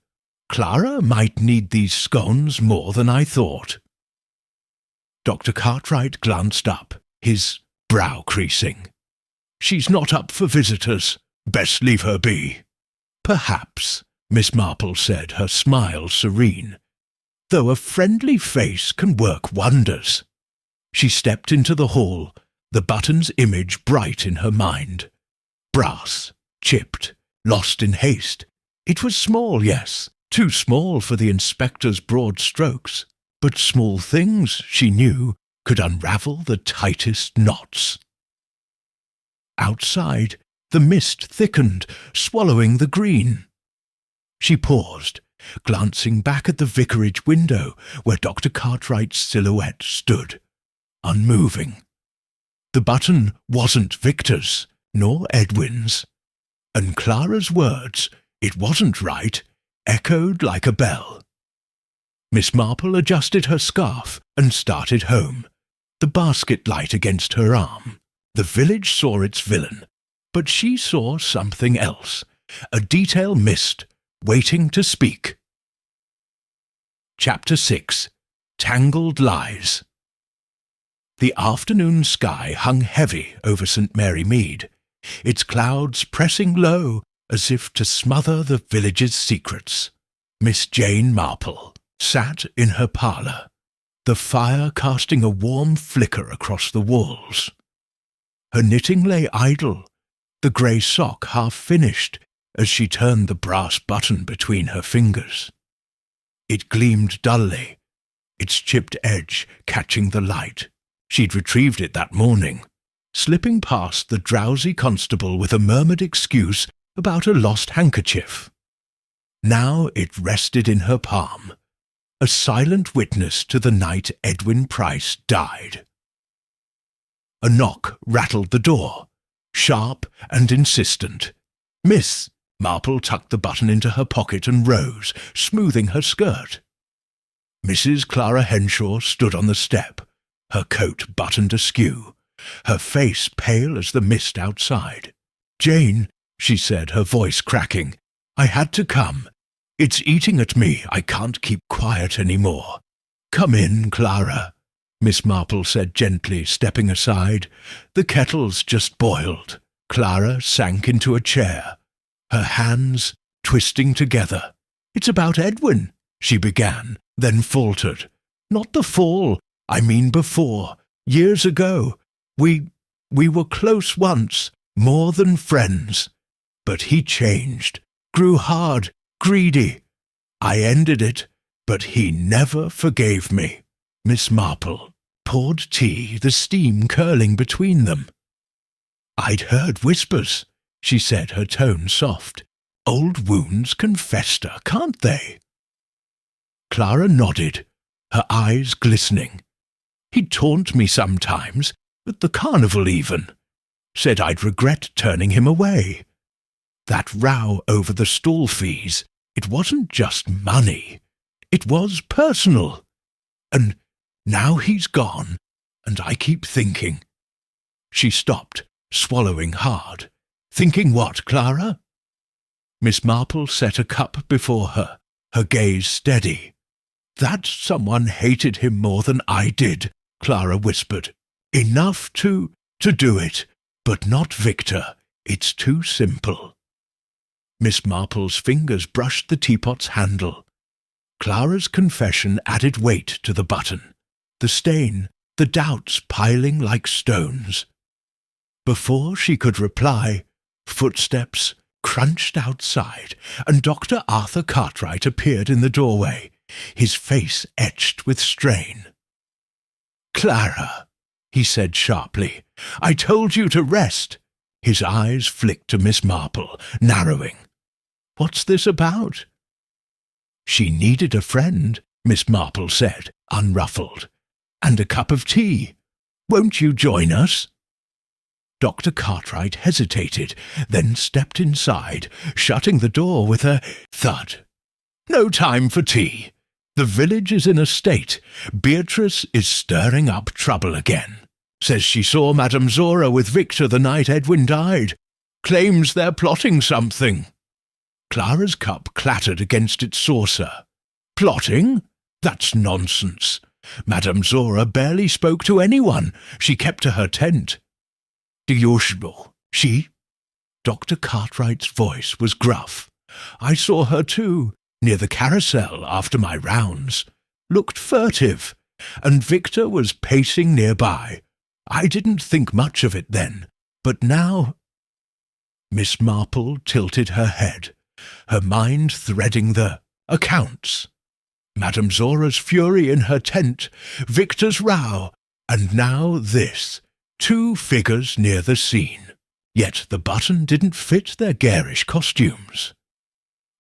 Clara might need these scones more than I thought. Dr. Cartwright glanced up, his brow creasing. She's not up for visitors. Best leave her be. Perhaps, Miss Marple said, her smile serene. Though a friendly face can work wonders. She stepped into the hall, the button's image bright in her mind. Brass, chipped, lost in haste. It was small, yes, too small for the inspector's broad strokes, but small things, she knew, could unravel the tightest knots. Outside, the mist thickened, swallowing the green. She paused, glancing back at the vicarage window where Dr. Cartwright's silhouette stood, unmoving. The button wasn't Victor's, nor Edwin's, and Clara's words, it wasn't right, echoed like a bell. Miss Marple adjusted her scarf and started home, the basket light against her arm. The village saw its villain, but she saw something else, a detail missed, waiting to speak. Chapter 6. Tangled Lies. The afternoon sky hung heavy over St. Mary Mead, its clouds pressing low as if to smother the village's secrets. Miss Jane Marple sat in her parlour, the fire casting a warm flicker across the walls. Her knitting lay idle, the grey sock half finished as she turned the brass button between her fingers. It gleamed dully, its chipped edge catching the light. She'd retrieved it that morning, slipping past the drowsy constable with a murmured excuse about a lost handkerchief. Now it rested in her palm, a silent witness to the night Edwin Price died. A knock rattled the door, sharp and insistent. Miss Marple tucked the button into her pocket and rose, smoothing her skirt. Mrs. Clara Henshaw stood on the step, her coat buttoned askew, her face pale as the mist outside. "Jane," she said, her voice cracking, "I had to come. It's eating at me. I can't keep quiet any more." "Come in, Clara," Miss Marple said gently, stepping aside. "The kettle's just boiled." Clara sank into a chair, her hands twisting together. "It's about Edwin," she began, then faltered. "Not the fall. I mean before. Years ago. We were close once, more than friends. But he changed, grew hard, greedy. I ended it, but he never forgave me." Miss Marple poured tea, the steam curling between them. "I'd heard whispers," she said, her tone soft. "Old wounds can fester, can't they?" Clara nodded, her eyes glistening. "He'd taunt me sometimes, At the carnival even. Said I'd regret turning him away. That row over the stall fees, it wasn't just money. It was personal. And now he's gone, and I keep thinking. She stopped, swallowing hard. Thinking what, Clara? Miss Marple set a cup before her, her gaze steady. That someone hated him more than I did, Clara whispered. Enough to do it, but not Victor. It's too simple. Miss Marple's fingers brushed the teapot's handle. Clara's confession added weight to the button, the stain, the doubts piling like stones. Before she could reply, footsteps crunched outside, and Dr. Arthur Cartwright appeared in the doorway, his face etched with strain. "Clara," he said sharply, "I told you to rest." His eyes flicked to Miss Marple, narrowing. "What's this about?" "She needed a friend," Miss Marple said, unruffled. "And a cup of tea. Won't you join us?" Dr. Cartwright hesitated, then stepped inside, shutting the door with a thud. "No time for tea. The village is in a state. Beatrice is stirring up trouble again. Says she saw Madame Zora with Victor the night Edwin died. Claims they're plotting something." Clara's cup clattered against its saucer. "Plotting? That's nonsense. Madame Zora barely spoke to anyone. She kept to her tent." "The usual. She?" Dr. Cartwright's voice was gruff. "I saw her too, near the carousel after my rounds. Looked furtive, and Victor was pacing nearby. I didn't think much of it then, but now—" Miss Marple tilted her head, her mind threading the accounts. Madame Zora's fury in her tent, Victor's row, and now this, 2 figures near the scene. Yet the button didn't fit their garish costumes.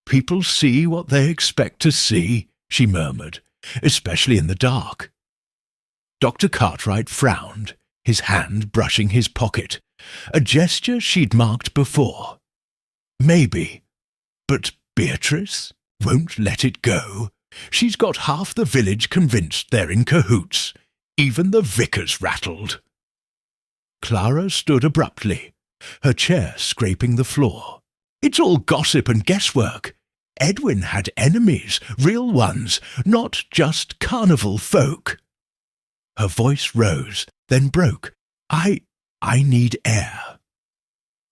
"People see what they expect to see," she murmured, "especially in the dark." Dr. Cartwright frowned, his hand brushing his pocket, a gesture she'd marked before. "Maybe. But Beatrice won't let it go. She's got half the village convinced they're in cahoots. Even the vicar's rattled." Clara stood abruptly, her chair scraping the floor. "It's all gossip and guesswork. Edwin had enemies, real ones, not just carnival folk." Her voice rose, then broke. I need air."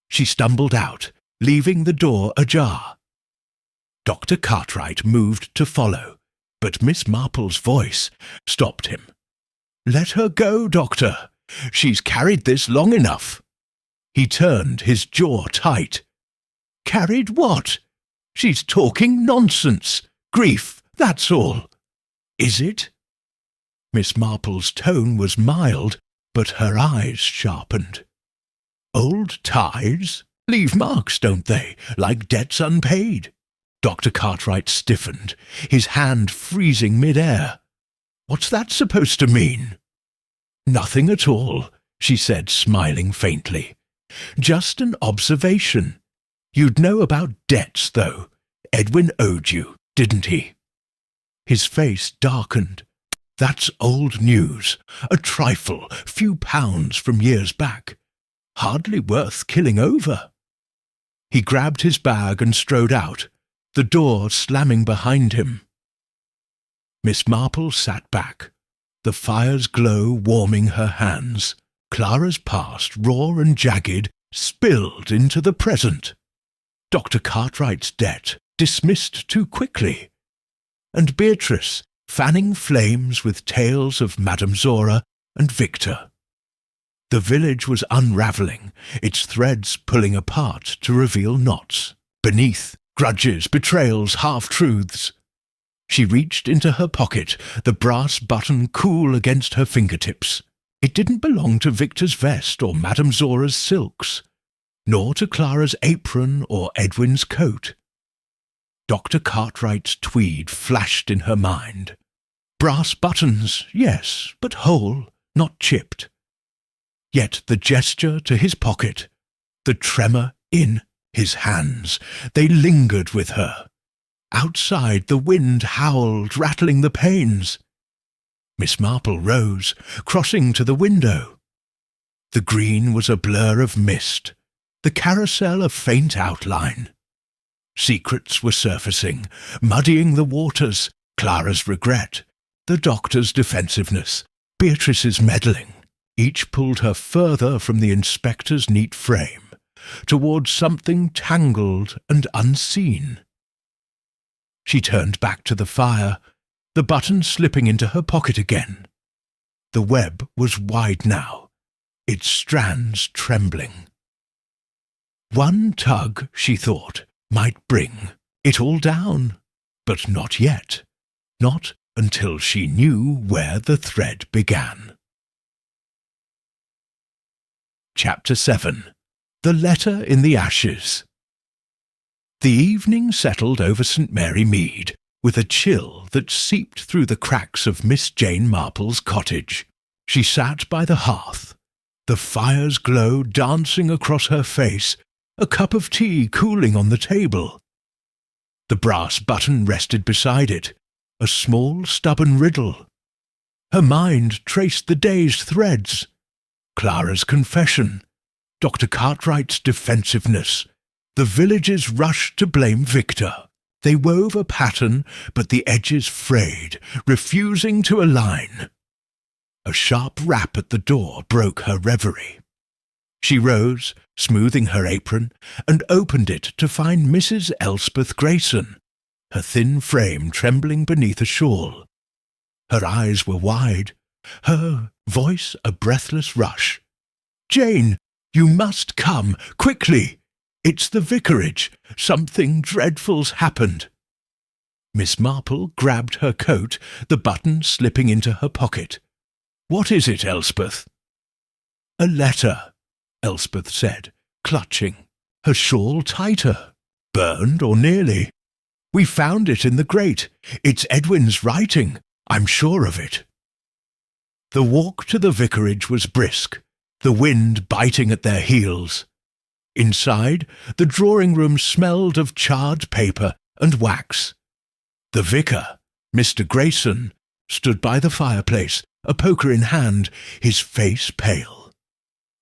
She stumbled out, leaving the door ajar. Dr. Cartwright moved to follow, but Miss Marple's voice stopped him. "Let her go, Doctor. She's carried this long enough." He turned, his jaw tight. "Carried what? She's talking nonsense. Grief, that's all." "Is it?" Miss Marple's tone was mild, but her eyes sharpened. "Old ties leave marks, don't they, like debts unpaid?" Dr. Cartwright stiffened, his hand freezing mid-air. "What's that supposed to mean?" "Nothing at all," she said, smiling faintly. "Just an observation. You'd know about debts, though. Edwin owed you, didn't he?" His face darkened. "That's old news. A trifle, few pounds from years back. Hardly worth killing over." He grabbed his bag and strode out, the door slamming behind him. Miss Marple sat back, the fire's glow warming her hands. Clara's past, raw and jagged, spilled into the present. Dr. Cartwright's debt dismissed too quickly. And Beatrice, fanning flames with tales of Madame Zora and Victor. The village was unravelling, its threads pulling apart to reveal knots. Beneath, grudges, betrayals, half-truths. She reached into her pocket, the brass button cool against her fingertips. It didn't belong to Victor's vest or Madame Zora's silks, nor to Clara's apron or Edwin's coat. Dr. Cartwright's tweed flashed in her mind. Brass buttons, yes, but whole, not chipped. Yet the gesture to his pocket, the tremor in his hands, they lingered with her. Outside the wind howled, rattling the panes. Miss Marple rose, crossing to the window. The green was a blur of mist, the carousel a faint outline. Secrets were surfacing, muddying the waters, Clara's regret, the doctor's defensiveness, Beatrice's meddling. Each pulled her further from the inspector's neat frame, towards something tangled and unseen. She turned back to the fire, the button slipping into her pocket again. The web was wide now, its strands trembling. One tug, she thought, might bring it all down, but not yet, not until she knew where the thread began. Chapter 7. The Letter in the Ashes. The evening settled over St. Mary Mead with a chill that seeped through the cracks of Miss Jane Marple's cottage. She sat by the hearth, the fire's glow dancing across her face, a cup of tea cooling on the table. The brass button rested beside it, a small stubborn riddle. Her mind traced the day's threads. Clara's confession, Dr. Cartwright's defensiveness, the village's rush to blame Victor. They wove a pattern, but the edges frayed, refusing to align. A sharp rap at the door broke her reverie. She rose, smoothing her apron, and opened it to find Mrs. Elspeth Grayson, her thin frame trembling beneath a shawl. Her eyes were wide, her voice a breathless rush. "Jane, you must come, quickly! It's the vicarage. Something dreadful's happened." Miss Marple grabbed her coat, the button slipping into her pocket. "What is it, Elspeth?" "A letter," Elspeth said, clutching, her shawl tighter. "Burned, or nearly. We found it in the grate. It's Edwin's writing. I'm sure of it." The walk to the vicarage was brisk, the wind biting at their heels. Inside, the drawing-room smelled of charred paper and wax. The vicar, Mr. Grayson, stood by the fireplace, a poker in hand, his face pale.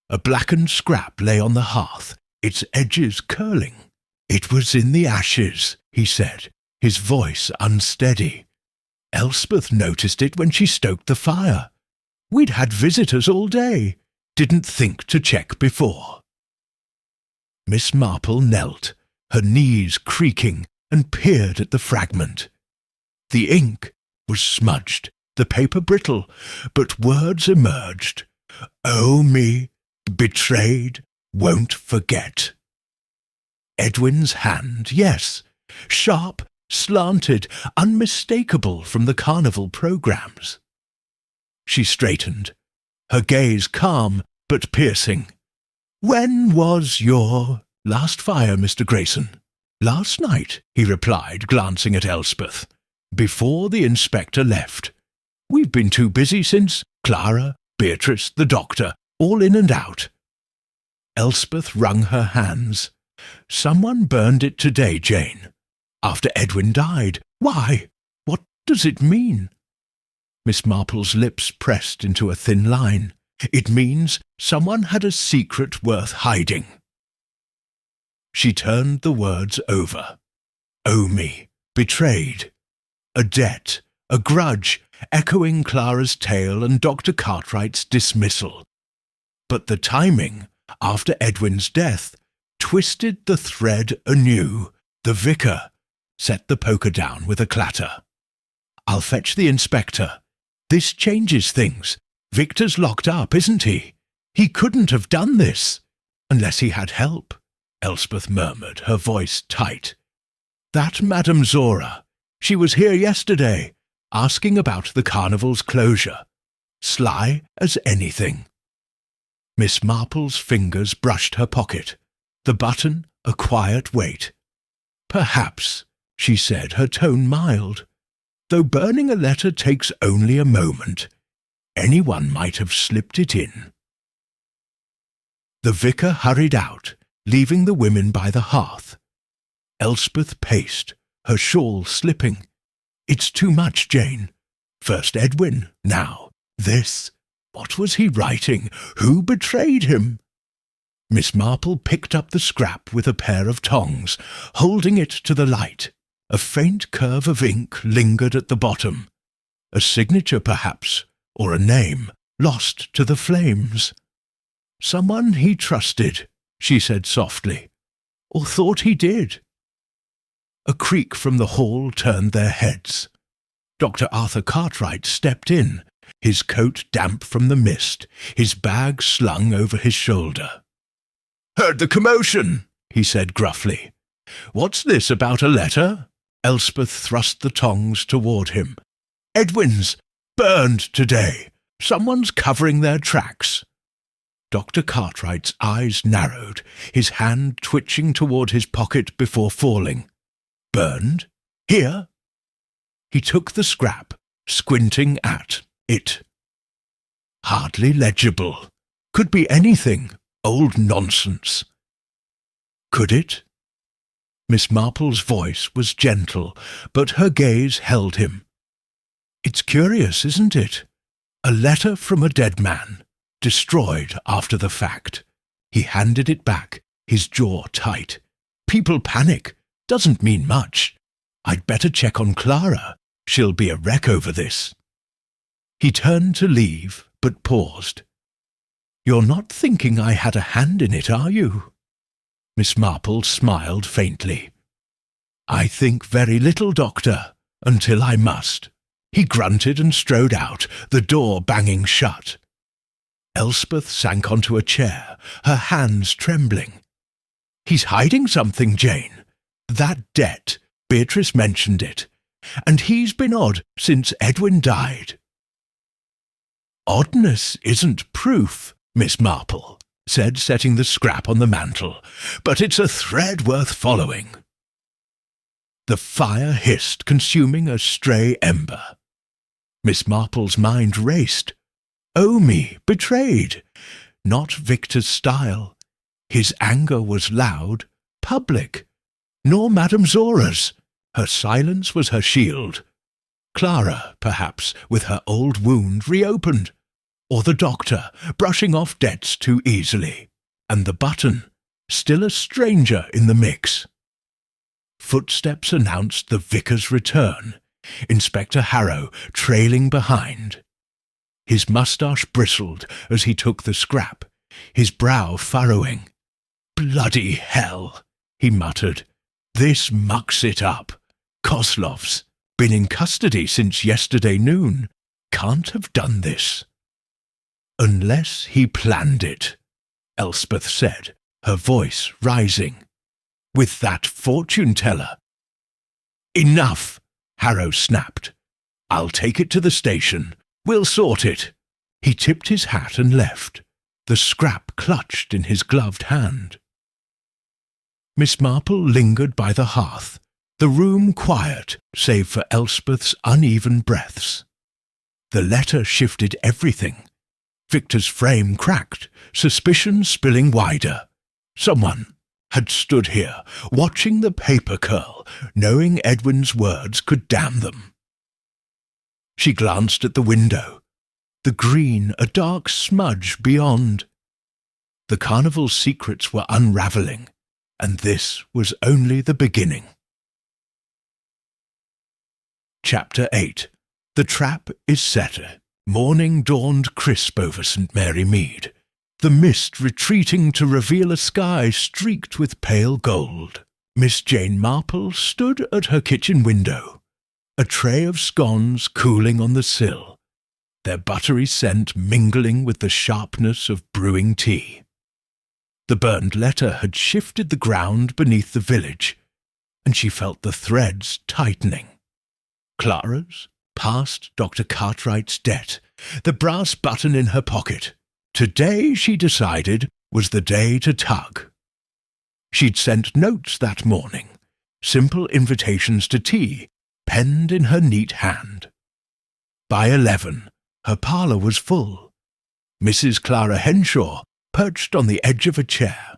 A blackened scrap lay on the hearth, its edges curling. "It was in the ashes," he said, his voice unsteady. "Elspeth noticed it when she stoked the fire. We'd had visitors all day. Didn't think to check before." Miss Marple knelt, her knees creaking, and peered at the fragment. The ink was smudged, the paper brittle, but words emerged. "Oh me, betrayed, won't forget." Edwin's hand, yes, sharp, slanted, unmistakable from the Carnival programs. She straightened, her gaze calm but piercing. "When was your last fire, Mr. Grayson?" "Last night," he replied, glancing at Elspeth. "Before the inspector left. We've been too busy since. Clara, Beatrice, the doctor, all in and out." Elspeth wrung her hands. "Someone burned it today, Jane. After Edwin died. Why? What does it mean?" Miss Marple's lips pressed into a thin line. "It means someone had a secret worth hiding." She turned the words over. "Oh me, betrayed." A debt, a grudge, echoing Clara's tale and Dr. Cartwright's dismissal. But the timing, after Edwin's death, twisted the thread anew. The vicar set the poker down with a clatter. "I'll fetch the inspector. This changes things. Victor's locked up, isn't he? He couldn't have done this. Unless he had help," Elspeth murmured, her voice tight. "That Madame Zora. She was here yesterday, asking about the Carnival's closure. Sly as anything." Miss Marple's fingers brushed her pocket, the button a quiet weight. "Perhaps," she said, her tone mild. "Though burning a letter takes only a moment. Anyone might have slipped it in." The vicar hurried out, leaving the women by the hearth. Elspeth paced, her shawl slipping. It's too much, Jane. First Edwin, now this. What was he writing? Who betrayed him? Miss Marple picked up the scrap with a pair of tongs, holding it to the light. A faint curve of ink lingered at the bottom. A signature, perhaps, or a name, lost to the flames. Someone he trusted, she said softly, or thought he did. A creak from the hall turned their heads. Dr. Arthur Cartwright stepped in, his coat damp from the mist, his bag slung over his shoulder. "Heard the commotion," he said gruffly. "What's this about a letter?" Elspeth thrust the tongs toward him. "Edwin's burned today. Someone's covering their tracks." Dr. Cartwright's eyes narrowed, his hand twitching toward his pocket before falling. "Burned? Here?" He took the scrap, squinting at it. Hardly legible. Could be anything. Old nonsense. Could it? Miss Marple's voice was gentle, but her gaze held him. "It's curious, isn't it? A letter from a dead man, destroyed after the fact." He handed it back, his jaw tight. "People panic. Doesn't mean much. I'd better check on Clara. She'll be a wreck over this." He turned to leave, but paused. "You're not thinking I had a hand in it, are you?" Miss Marple smiled faintly. "I think very little, Doctor, until I must." He grunted and strode out, the door banging shut. Elspeth sank onto a chair, her hands trembling. "He's hiding something, Jane. That debt, Beatrice mentioned it, and he's been odd since Edwin died." "Oddness isn't proof, Miss Marple," said, setting the scrap on the mantel, "but it's a thread worth following." The fire hissed, consuming a stray ember. Miss Marple's mind raced. Omi betrayed. Not Victor's style. His anger was loud, public. Nor Madame Zora's. Her silence was her shield. Clara, perhaps, with her old wound reopened. Or the doctor, brushing off debts too easily. And the button, still a stranger in the mix. Footsteps announced the vicar's return, Inspector Harrow trailing behind. His moustache bristled as he took the scrap, his brow furrowing. "Bloody hell," he muttered. "This mucks it up. Koslov's been in custody since yesterday noon. Can't have done this." "Unless he planned it," Elspeth said, her voice rising. "With that fortune-teller." "Enough," Harrow snapped. "I'll take it to the station. We'll sort it." He tipped his hat and left, the scrap clutched in his gloved hand. Miss Marple lingered by the hearth, the room quiet save for Elspeth's uneven breaths. The letter shifted everything. Victor's frame cracked, suspicion spilling wider. Someone had stood here, watching the paper curl, knowing Edwin's words could damn them. She glanced at the window. The green, a dark smudge beyond. The Carnival's secrets were unravelling, and this was only the beginning. Chapter 8. The trap is set. Morning dawned crisp over St. Mary Mead, the mist retreating to reveal a sky streaked with pale gold. Miss Jane Marple stood at her kitchen window, a tray of scones cooling on the sill, their buttery scent mingling with the sharpness of brewing tea. The burned letter had shifted the ground beneath the village, and she felt the threads tightening. Clara's, past Dr. Cartwright's debt, the brass button in her pocket. Today, she decided, was the day to tug. She'd sent notes that morning, simple invitations to tea, penned in her neat hand. By 11, her parlour was full. Mrs. Clara Henshaw perched on the edge of a chair,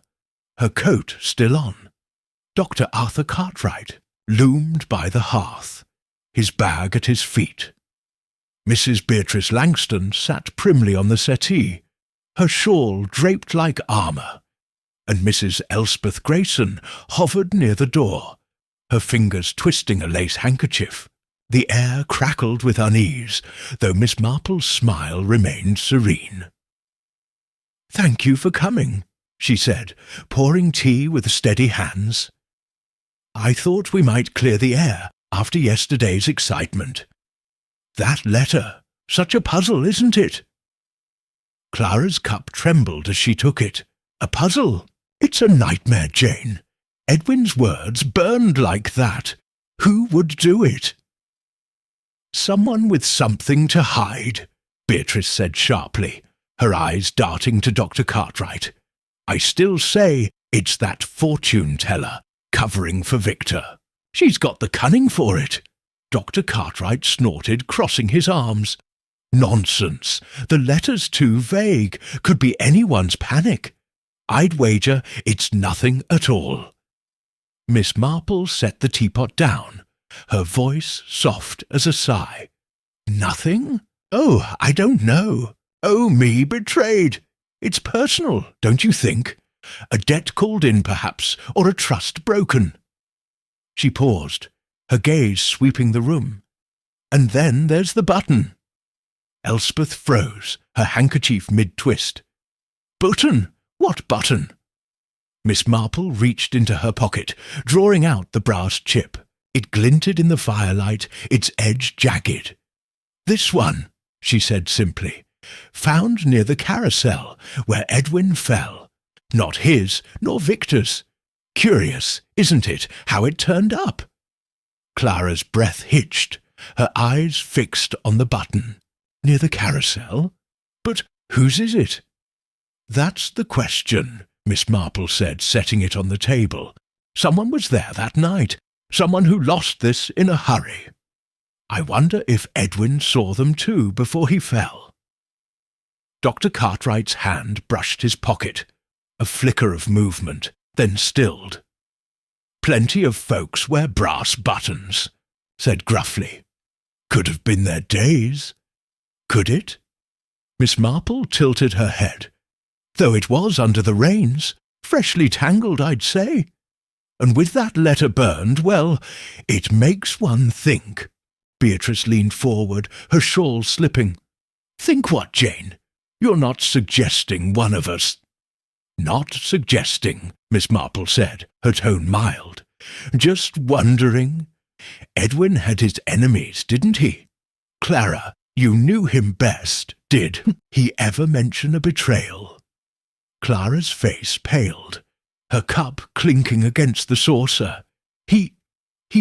her coat still on. Dr. Arthur Cartwright loomed by the hearth, his bag at his feet. Mrs. Beatrice Langston sat primly on the settee, her shawl draped like armour, and Mrs. Elspeth Grayson hovered near the door, her fingers twisting a lace handkerchief. The air crackled with unease, though Miss Marple's smile remained serene. "Thank you for coming," she said, pouring tea with steady hands. "I thought we might clear the air after yesterday's excitement. That letter, such a puzzle, isn't it?" Clara's cup trembled as she took it. "A puzzle? It's a nightmare, Jane. Edwin's words burned like that. Who would do it?" "Someone with something to hide," Beatrice said sharply, her eyes darting to Dr. Cartwright. "I still say it's that fortune-teller covering for Victor. She's got the cunning for it." Dr. Cartwright snorted, crossing his arms. "Nonsense. The letter's too vague. Could be anyone's panic. I'd wager it's nothing at all." Miss Marple set the teapot down, her voice soft as a sigh. "Nothing? Oh, I don't know. Oh, me betrayed. It's personal, don't you think? A debt called in, perhaps, or a trust broken." She paused, her gaze sweeping the room. "And then there's the button." Elspeth froze, her handkerchief mid-twist. "Button? What button?" Miss Marple reached into her pocket, drawing out the brass chip. It glinted in the firelight, its edge jagged. "This one," she said simply, "found near the carousel where Edwin fell. Not his, nor Victor's. Curious, isn't it, how it turned up?" Clara's breath hitched, her eyes fixed on the button. "Near the carousel? But whose is it?" "That's the question," Miss Marple said, setting it on the table. "Someone was there that night, someone who lost this in a hurry. I wonder if Edwin saw them too before he fell." Dr. Cartwright's hand brushed his pocket, a flicker of movement, then stilled. "Plenty of folks wear brass buttons," said gruffly. "Could have been their days. Could it?" Miss Marple tilted her head. "Though it was under the rains, freshly tangled, I'd say. And with that letter burned, well, it makes one think." Beatrice leaned forward, her shawl slipping. "Think what, Jane? You're not suggesting one of us—" "Not suggesting," Miss Marple said, her tone mild. "Just wondering. Edwin had his enemies, didn't he? Clara, you knew him best. Did he ever mention a betrayal?" Clara's face paled, her cup clinking against the saucer. He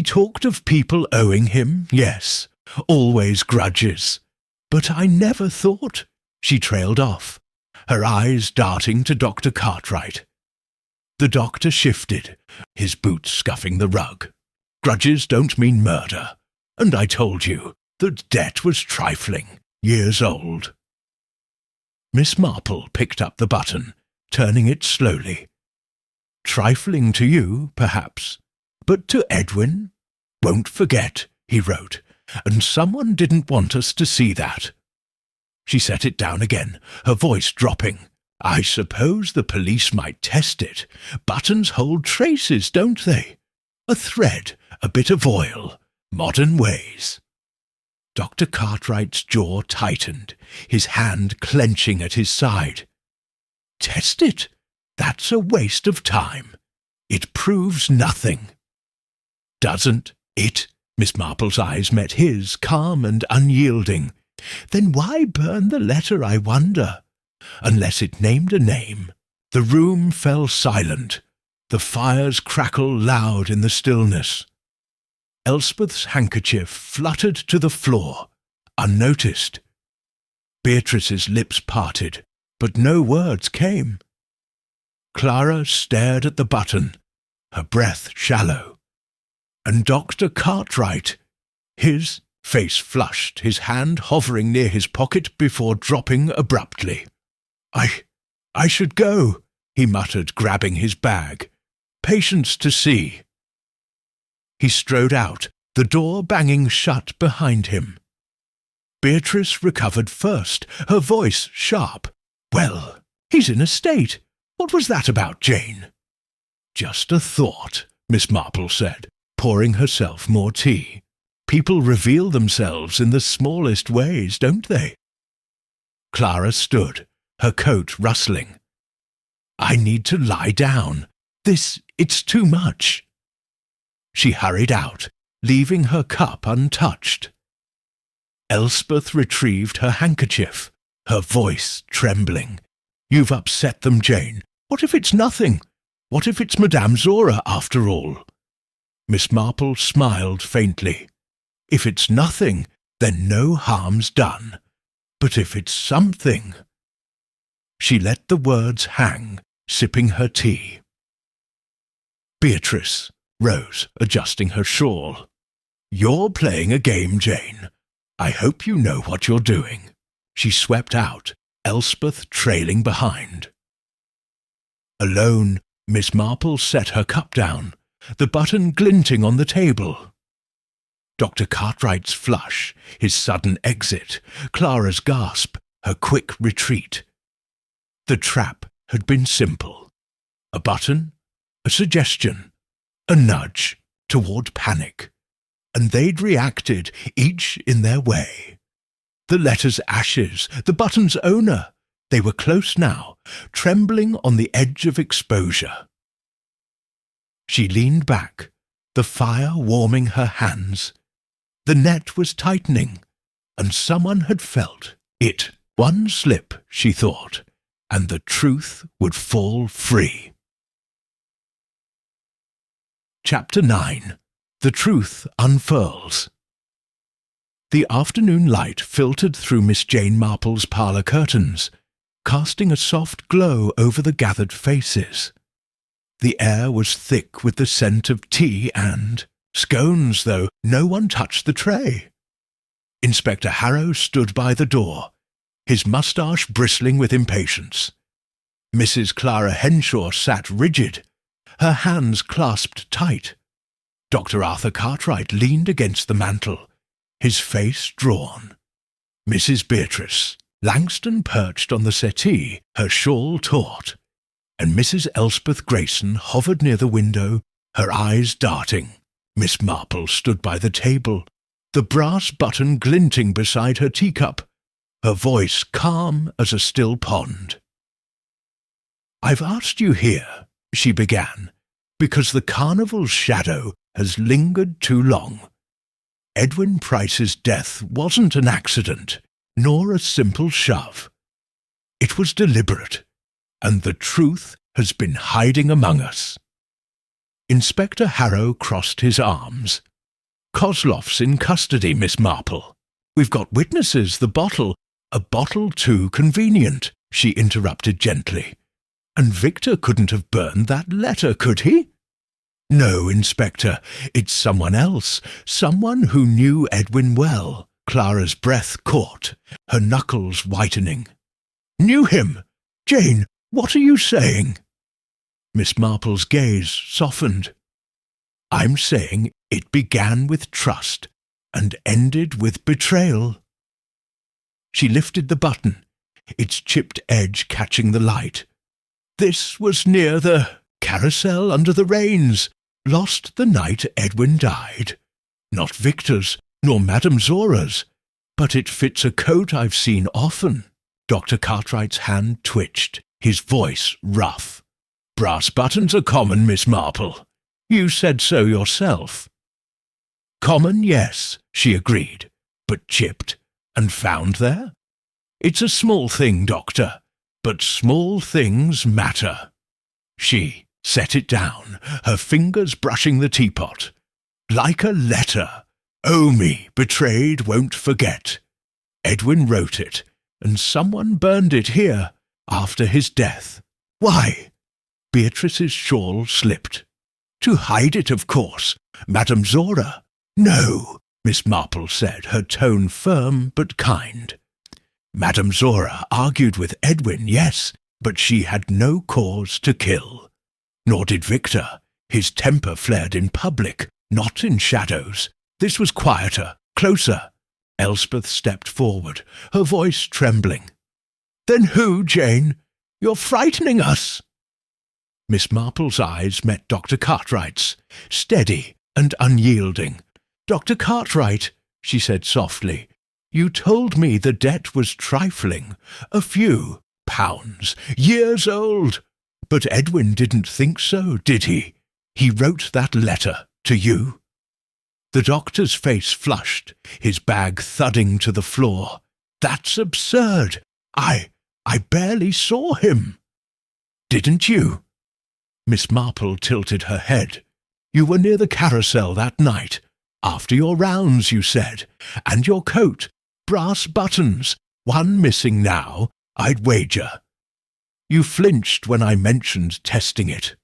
talked of people owing him, yes, always grudges. But I never thought—" She trailed off, her eyes darting to Dr. Cartwright. The doctor shifted, his boots scuffing the rug. "Grudges don't mean murder, and I told you the debt was trifling, years old." Miss Marple picked up the button, turning it slowly. "Trifling to you, perhaps, but to Edwin? Won't forget," he wrote, "and someone didn't want us to see that." She set it down again, her voice dropping. "I suppose the police might test it. Buttons hold traces, don't they? A thread, a bit of oil, modern ways." Dr. Cartwright's jaw tightened, his hand clenching at his side. "Test it? That's a waste of time. It proves nothing." "Doesn't it?" Miss Marple's eyes met his, calm and unyielding. "Then why burn the letter, I wonder? Unless it named a name." The room fell silent, the fire's crackle loud in the stillness. Elspeth's handkerchief fluttered to the floor, unnoticed. Beatrice's lips parted, but no words came. Clara stared at the button, her breath shallow. And Dr. Cartwright, his face flushed, his hand hovering near his pocket before dropping abruptly. I should go, he muttered, grabbing his bag. Patients to see. He strode out, the door banging shut behind him. Beatrice recovered first, her voice sharp. Well, he's in a state. What was that about, Jane? Just a thought, Miss Marple said, pouring herself more tea. People reveal themselves in the smallest ways, don't they? Clara stood, her coat rustling. I need to lie down. It's too much. She hurried out, leaving her cup untouched. Elspeth retrieved her handkerchief, her voice trembling. You've upset them, Jane. What if it's nothing? What if it's Madame Zora, after all? Miss Marple smiled faintly. If it's nothing, then no harm's done. But if it's something... She let the words hang, sipping her tea. Beatrice rose, adjusting her shawl. You're playing a game, Jane. I hope you know what you're doing. She swept out, Elspeth trailing behind. Alone, Miss Marple set her cup down, the button glinting on the table. Dr. Cartwright's flush, his sudden exit, Clara's gasp, her quick retreat. The trap had been simple. A button, a suggestion, a nudge toward panic. And they'd reacted, each in their way. The letter's ashes, the button's owner. They were close now, trembling on the edge of exposure. She leaned back, the fire warming her hands. The net was tightening, and someone had felt it. One slip, she thought, and the truth would fall free. Chapter 9. The Truth Unfurls. The afternoon light filtered through Miss Jane Marple's parlour curtains, casting a soft glow over the gathered faces. The air was thick with the scent of tea and scones, though no one touched the tray. Inspector Harrow stood by the door, his moustache bristling with impatience. Mrs. Clara Henshaw sat rigid, her hands clasped tight. Dr. Arthur Cartwright leaned against the mantel, his face drawn. Mrs. Beatrice Langston perched on the settee, her shawl taut, and Mrs. Elspeth Grayson hovered near the window, her eyes darting. Miss Marple stood by the table, the brass button glinting beside her teacup, her voice calm as a still pond. "I've asked you here," she began, "because the Carnival's shadow has lingered too long. Edwin Price's death wasn't an accident, nor a simple shove. It was deliberate, and the truth has been hiding among us." Inspector Harrow crossed his arms. "Kozlov's in custody, Miss Marple. We've got witnesses, the bottle. A bottle too convenient," she interrupted gently. "And Victor couldn't have burned that letter, could he?" "No, Inspector, it's someone else, someone who knew Edwin well." Clara's breath caught, her knuckles whitening. "Knew him? Jane, what are you saying?" Miss Marple's gaze softened. "I'm saying it began with trust and ended with betrayal." She lifted the button, its chipped edge catching the light. "This was near the carousel under the rains. Lost the night Edwin died. Not Victor's, nor Madame Zora's, but it fits a coat I've seen often." Dr. Cartwright's hand twitched, his voice rough. "Brass buttons are common, Miss Marple. You said so yourself." "Common, yes," she agreed, "but chipped and found there? It's a small thing, Doctor, but small things matter." She set it down, her fingers brushing the teapot. "Like a letter. Oh me, betrayed, won't forget. Edwin wrote it, and someone burned it here, after his death. Why?" Beatrice's shawl slipped. "To hide it, of course. Madame Zora." "No," Miss Marple said, her tone firm but kind. "Madame Zora argued with Edwin, yes, but she had no cause to kill. Nor did Victor. His temper flared in public, not in shadows. This was quieter, closer. Elspeth stepped forward, her voice trembling. "Then who, Jane? You're frightening us." Miss Marple's eyes met Dr. Cartwright's, steady and unyielding. "Dr. Cartwright," she said softly, "you told me the debt was trifling, a few pounds, years old. But Edwin didn't think so, did he? He wrote that letter to you." The doctor's face flushed, his bag thudding to the floor. "That's absurd. I barely saw him." "Didn't you?" Miss Marple tilted her head. "You were near the carousel that night. After your rounds, you said. And your coat. Brass buttons. One missing now, I'd wager. You flinched when I mentioned testing it."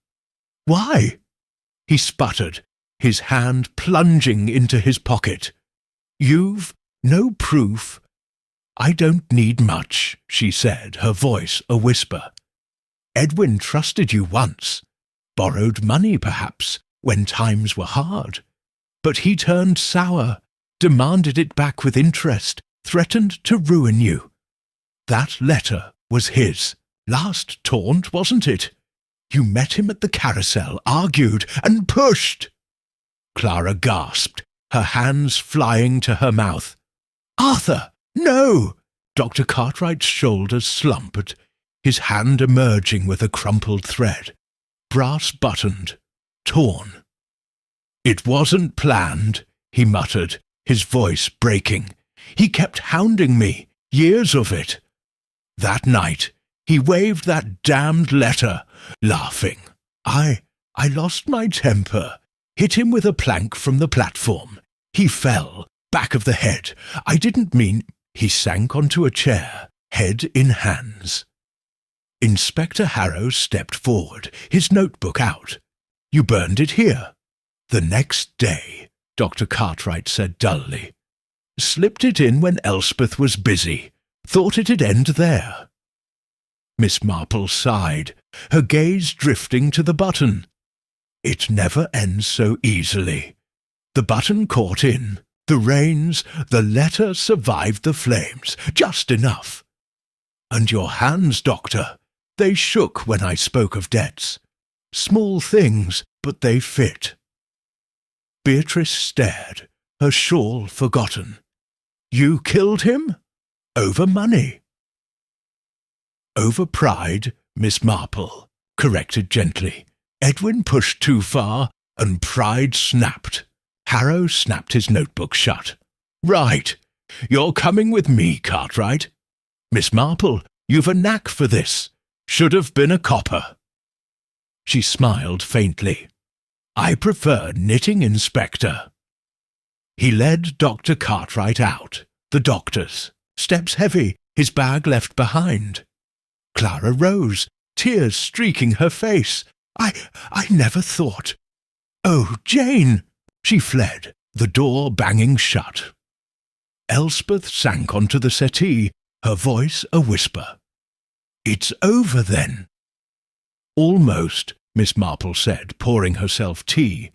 "Why?" He sputtered, his hand plunging into his pocket. "You've no proof." "I don't need much," she said, her voice a whisper. "Edwin trusted you once. Borrowed money, perhaps, when times were hard. But he turned sour, demanded it back with interest, threatened to ruin you. That letter was his. Last taunt, wasn't it? You met him at the carousel, argued, and pushed." Clara gasped, her hands flying to her mouth. "Arthur, no!" Dr. Cartwright's shoulders slumped, his hand emerging with a crumpled thread, brass-buttoned, torn. "It wasn't planned," he muttered, his voice breaking. "He kept hounding me, years of it. That night, he waved that damned letter, laughing. I lost my temper, hit him with a plank from the platform. He fell, back of the head. I didn't mean—" He sank onto a chair, head in hands. Inspector Harrow stepped forward, his notebook out. "You burned it here." "The next day," Dr. Cartwright said dully. "Slipped it in when Elspeth was busy. Thought it'd end there." Miss Marple sighed, her gaze drifting to the button. "It never ends so easily. The button caught in, the rains, the letter survived the flames, just enough. And your hands, Doctor, they shook when I spoke of debts. Small things, but they fit." Beatrice stared, her shawl forgotten. "You killed him? Over money?" "Over pride, Miss Marple," corrected gently. "Edwin pushed too far, and pride snapped." Harrow snapped his notebook shut. "Right. You're coming with me, Cartwright. Miss Marple, you've a knack for this. Should have been a copper." She smiled faintly. "I prefer knitting, Inspector." He led Dr. Cartwright out, the doctor's, steps heavy, his bag left behind. Clara rose, tears streaking her face. I never thought. "Oh, Jane!" She fled, the door banging shut. Elspeth sank onto the settee, her voice a whisper. "It's over, then." "Almost," Miss Marple said, pouring herself tea.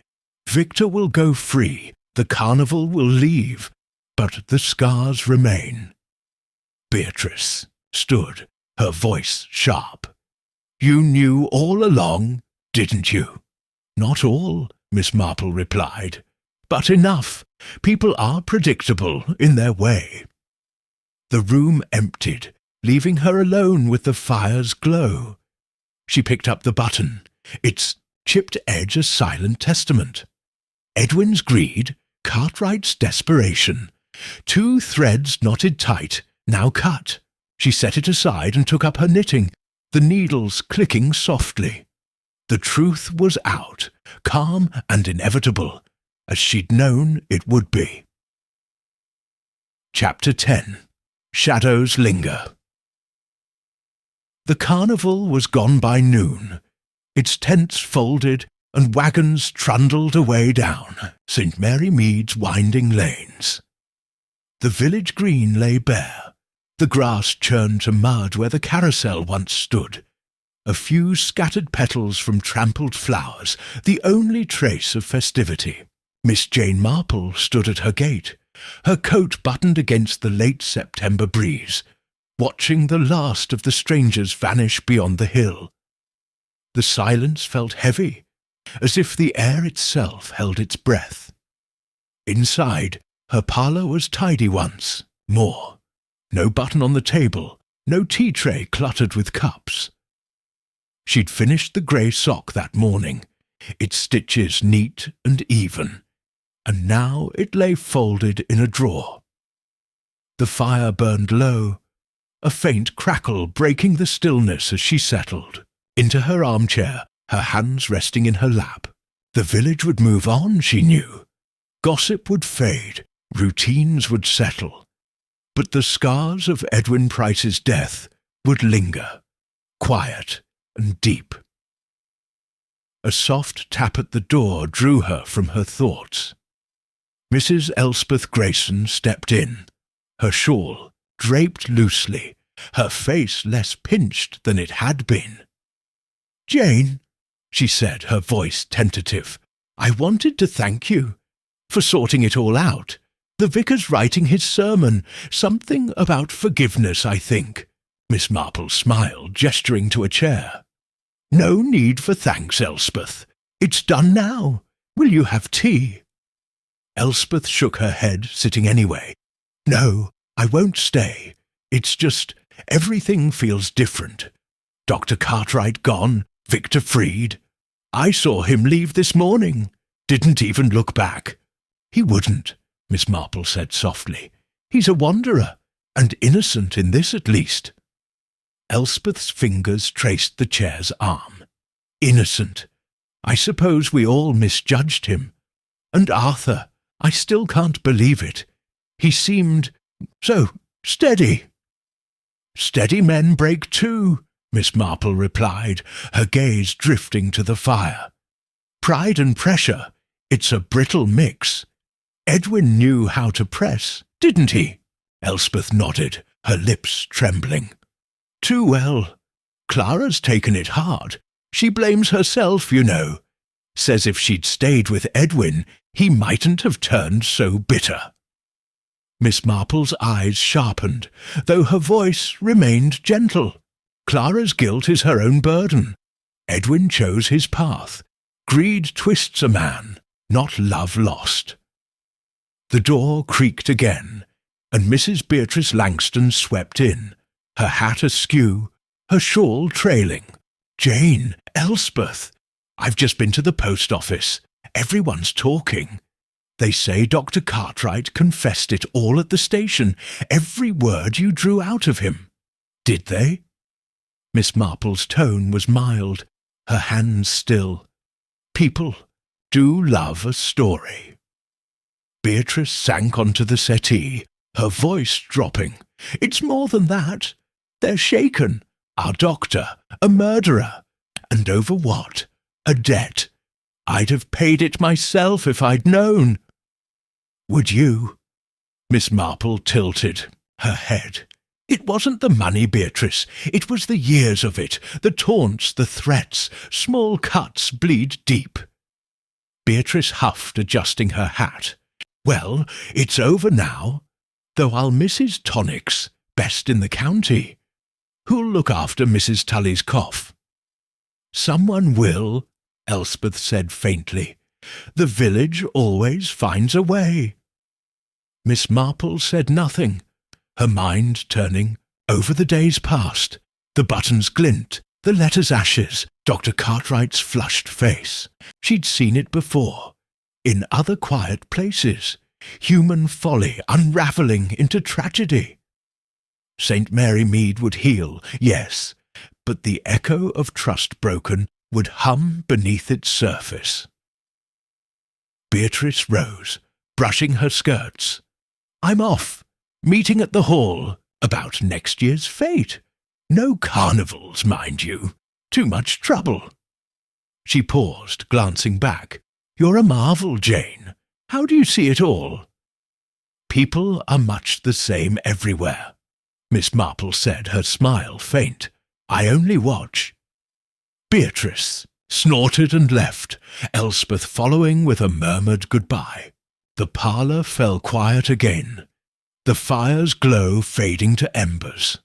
"Victor will go free, the carnival will leave, but the scars remain." Beatrice stood, her voice sharp. "You knew all along, didn't you?" "Not all," Miss Marple replied, "but enough. People are predictable in their way." The room emptied, leaving her alone with the fire's glow. She picked up the button, its chipped edge a silent testament. Edwin's greed, Cartwright's desperation. 2 threads knotted tight, now cut. She set it aside and took up her knitting, the needles clicking softly. The truth was out, calm and inevitable, as she'd known it would be. Chapter 10. Shadows Linger. The carnival was gone by noon, its tents folded and wagons trundled away down St. Mary Mead's winding lanes. The village green lay bare, the grass churned to mud where the carousel once stood, a few scattered petals from trampled flowers, the only trace of festivity. Miss Jane Marple stood at her gate, her coat buttoned against the late September breeze, watching the last of the strangers vanish beyond the hill. The silence felt heavy, as if the air itself held its breath. Inside, her parlour was tidy once more. No button on the table, no tea tray cluttered with cups. She'd finished the grey sock that morning, its stitches neat and even, and now it lay folded in a drawer. The fire burned low, a faint crackle breaking the stillness as she settled into her armchair, her hands resting in her lap. The village would move on, she knew. Gossip would fade, routines would settle, but the scars of Edwin Price's death would linger, quiet and deep. A soft tap at the door drew her from her thoughts. Mrs. Elspeth Grayson stepped in, her shawl draped loosely, her face less pinched than it had been. "Jane," she said, her voice tentative, "I wanted to thank you for sorting it all out. The vicar's writing his sermon, something about forgiveness, I think." Miss Marple smiled, gesturing to a chair. "No need for thanks, Elspeth. It's done now. Will you have tea?" Elspeth shook her head, sitting anyway. "No, I won't stay. It's just everything feels different. Dr. Cartwright gone, Victor freed. I saw him leave this morning. Didn't even look back." "He wouldn't," Miss Marple said softly. "He's a wanderer, and innocent in this at least." Elspeth's fingers traced the chair's arm. "Innocent. I suppose we all misjudged him. And Arthur, I still can't believe it. He seemed so steady." "Steady men break too," Miss Marple replied, her gaze drifting to the fire. "Pride and pressure, it's a brittle mix. Edwin knew how to press, didn't he?" Elspeth nodded, her lips trembling. "Too well. Clara's taken it hard. She blames herself, you know. Says if she'd stayed with Edwin, he mightn't have turned so bitter." Miss Marple's eyes sharpened, though her voice remained gentle. "Clara's guilt is her own burden. Edwin chose his path. Greed twists a man, not love lost." The door creaked again, and Mrs. Beatrice Langston swept in, her hat askew, her shawl trailing. "Jane, Elspeth, I've just been to the post office. Everyone's talking. They say Dr. Cartwright confessed it all at the station, every word you drew out of him." "Did they?" Miss Marple's tone was mild, her hands still. "People do love a story." Beatrice sank onto the settee, her voice dropping. "It's more than that. They're shaken. Our doctor, a murderer. And over what? A debt. I'd have paid it myself if I'd known." "Would you?" Miss Marple tilted her head. "It wasn't the money, Beatrice. It was the years of it, the taunts, the threats. Small cuts bleed deep." Beatrice huffed, adjusting her hat. "Well, it's over now, though I'll miss his tonics, best in the county. Who'll look after Mrs. Tully's cough?" "Someone will," Elspeth said faintly. "The village always finds a way." Miss Marple said nothing, her mind turning over the days past, the button's glint, the letter's ashes, Dr. Cartwright's flushed face. She'd seen it before, in other quiet places, human folly unravelling into tragedy. St. Mary Mead would heal, yes, but the echo of trust broken would hum beneath its surface. Beatrice rose, brushing her skirts. "I'm off. Meeting at the hall. About next year's fete. No carnivals, mind you. Too much trouble." She paused, glancing back. "You're a marvel, Jane. How do you see it all?" "People are much the same everywhere," Miss Marple said, her smile faint. "I only watch. Beatrice snorted and left, Elspeth following with a murmured goodbye. The parlour fell quiet again, the fire's glow fading to embers.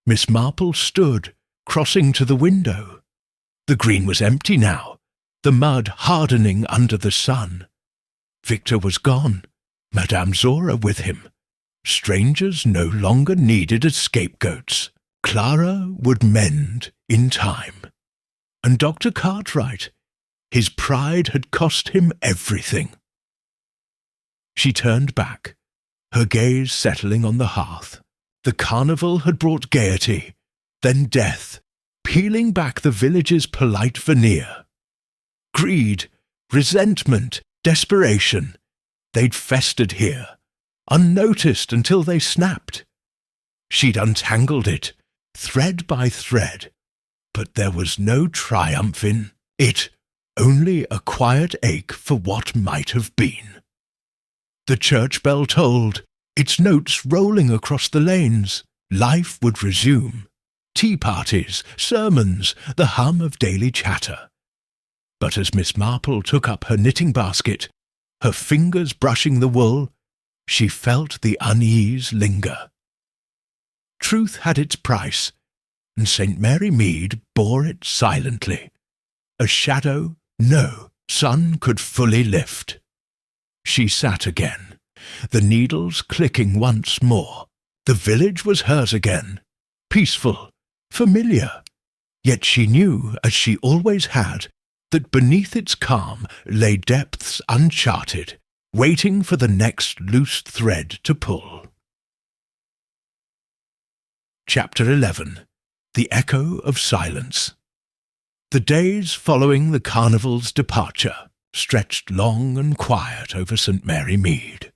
Miss Marple stood, crossing to the window. The green was empty now, the mud hardening under the sun. Victor was gone, Madame Zora with him. Strangers no longer needed as scapegoats. Clara would mend in time. And Dr. Cartwright, his pride had cost him everything. She turned back, her gaze settling on the hearth. The carnival had brought gaiety, then death, peeling back the village's polite veneer. Greed, resentment, desperation, they'd festered here, unnoticed until they snapped. She'd untangled it, thread by thread, but there was no triumph in it, only a quiet ache for what might have been. The church bell tolled, its notes rolling across the lanes. Life would resume. Tea parties, sermons, the hum of daily chatter. But as Miss Marple took up her knitting basket, her fingers brushing the wool, she felt the unease linger. Truth had its price, and St. Mary Mead bore it silently. A shadow no sun could fully lift. She sat again, the needles clicking once more. The village was hers again, peaceful, familiar. Yet she knew, as she always had, that beneath its calm lay depths uncharted, waiting for the next loose thread to pull. Chapter 11. The Echo of Silence. The days following the carnival's departure stretched long and quiet over St. Mary Mead.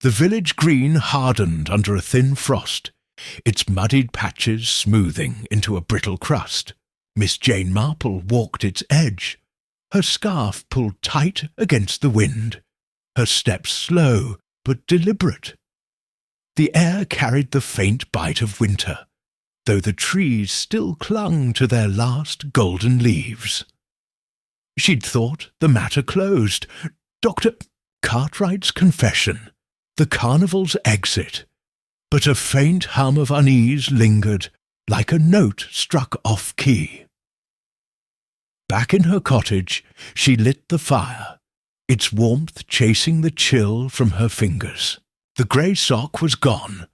The village green hardened under a thin frost, its muddied patches smoothing into a brittle crust. Miss Jane Marple walked its edge, her scarf pulled tight against the wind, her steps slow but deliberate. The air carried the faint bite of winter, though the trees still clung to their last golden leaves. She'd thought the matter closed. Dr. Cartwright's confession, the carnival's exit, but a faint hum of unease lingered, like a note struck off-key. Back in her cottage, she lit the fire, its warmth chasing the chill from her fingers. The grey sock was gone,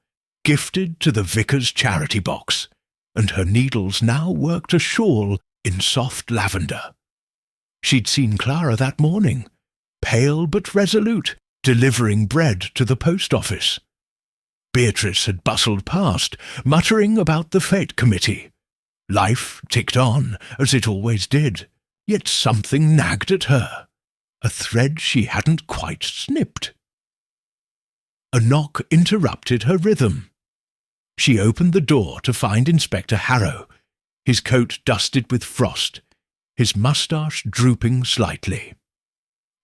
gifted to the vicar's charity box, and her needles now worked a shawl in soft lavender. She'd seen Clara that morning, pale but resolute, delivering bread to the post office. Beatrice had bustled past, muttering about the fete committee. Life ticked on, as it always did, yet something nagged at her, a thread she hadn't quite snipped. A knock interrupted her rhythm. She opened the door to find Inspector Harrow, his coat dusted with frost, his moustache drooping slightly.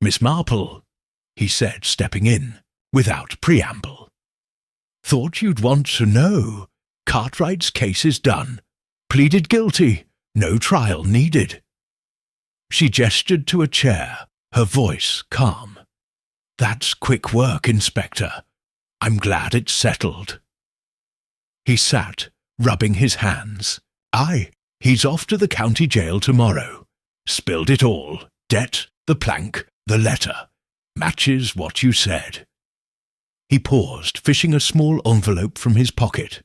"Miss Marple," he said, stepping in, without preamble. "Thought you'd want to know. Cartwright's case is done. Pleaded guilty. No trial needed." She gestured to a chair, her voice calm. "That's quick work, Inspector. I'm glad it's settled." He sat, rubbing his hands. "Aye, he's off to the county jail tomorrow. Spilled it all. Debt, the plank, the letter. Matches what you said." He paused, fishing a small envelope from his pocket.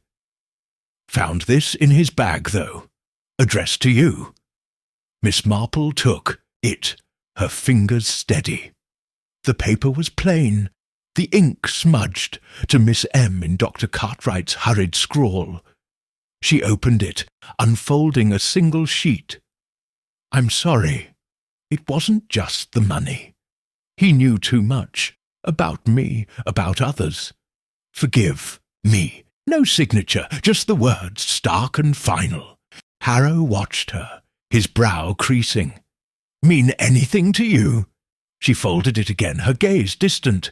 "Found this in his bag, though. Addressed to you." Miss Marple took it, her fingers steady. The paper was plain, the ink smudged to Miss M in Dr. Cartwright's hurried scrawl. She opened it, unfolding a single sheet. "I'm sorry. It wasn't just the money. He knew too much. About me, about others. Forgive me. No signature, just the words, stark and final." Harrow watched her, his brow creasing. "Mean anything to you?" She folded it again, her gaze distant.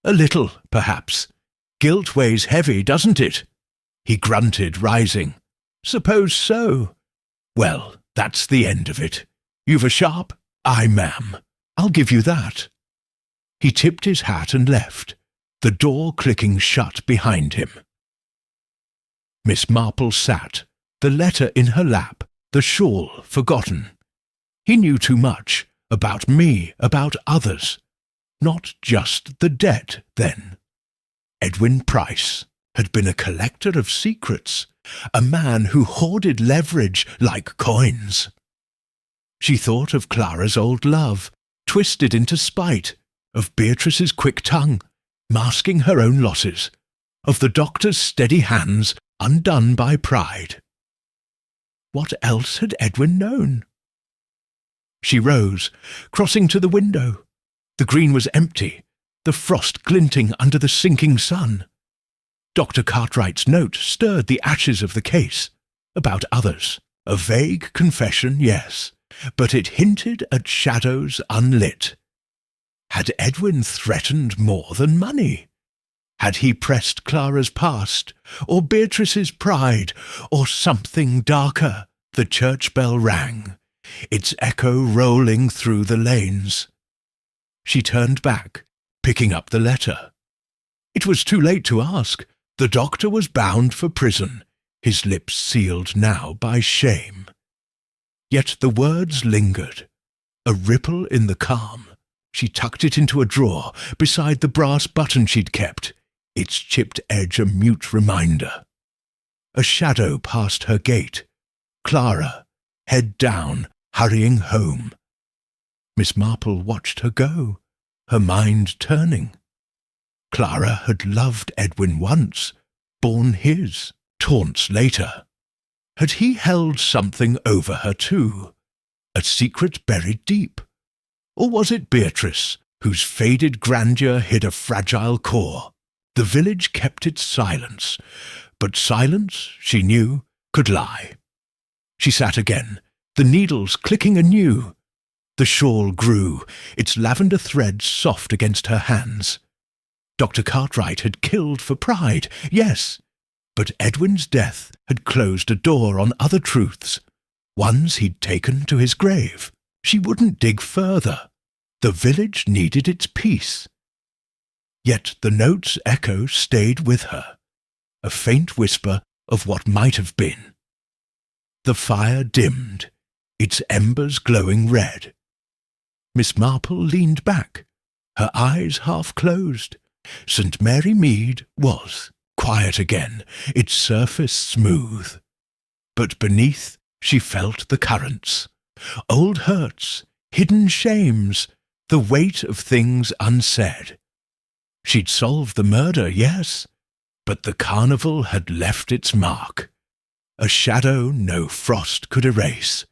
"A little, perhaps. Guilt weighs heavy, doesn't it?" He grunted, rising. "Suppose so. Well, That's the end of it. You've a sharp eye, ma'am. I'll give you that." He tipped his hat and left, the door clicking shut behind him. Miss Marple sat, the letter in her lap, the shawl forgotten. He knew too much about me, about others. Not just the debt, then. Edwin Price had been a collector of secrets, a man who hoarded leverage like coins. She thought of Clara's old love, twisted into spite, of Beatrice's quick tongue, masking her own losses, of the doctor's steady hands undone by pride. What else had Edwin known? She rose, crossing to the window. The green was empty, the frost glinting under the sinking sun. Dr. Cartwright's note stirred the ashes of the case, about others. A vague confession, yes, but it hinted at shadows unlit. Had Edwin threatened more than money? Had he pressed Clara's past, or Beatrice's pride, or something darker? The church bell rang, its echo rolling through the lanes. She turned back, picking up the letter. It was too late to ask. The doctor was bound for prison, his lips sealed now by shame. Yet the words lingered, a ripple in the calm. She tucked it into a drawer beside the brass button she'd kept, its chipped edge a mute reminder. A shadow passed her gate. Clara, head down, hurrying home. Miss Marple watched her go, her mind turning. Clara had loved Edwin once, borne his, taunts later. Had he held something over her too, a secret buried deep? Or was it Beatrice, whose faded grandeur hid a fragile core? The village kept its silence, but silence, she knew, could lie. She sat again, the needles clicking anew. The shawl grew, its lavender threads soft against her hands. Dr. Cartwright had killed for pride, yes, but Edwin's death had closed a door on other truths, ones he'd taken to his grave. She wouldn't dig further. The village needed its peace. Yet the note's echo stayed with her, a faint whisper of what might have been. The fire dimmed, its embers glowing red. Miss Marple leaned back, her eyes half closed. St. Mary Mead was quiet again, its surface smooth. But beneath she felt the currents, old hurts, hidden shames, the weight of things unsaid. She'd solved the murder, yes, but the carnival had left its mark, a shadow no frost could erase.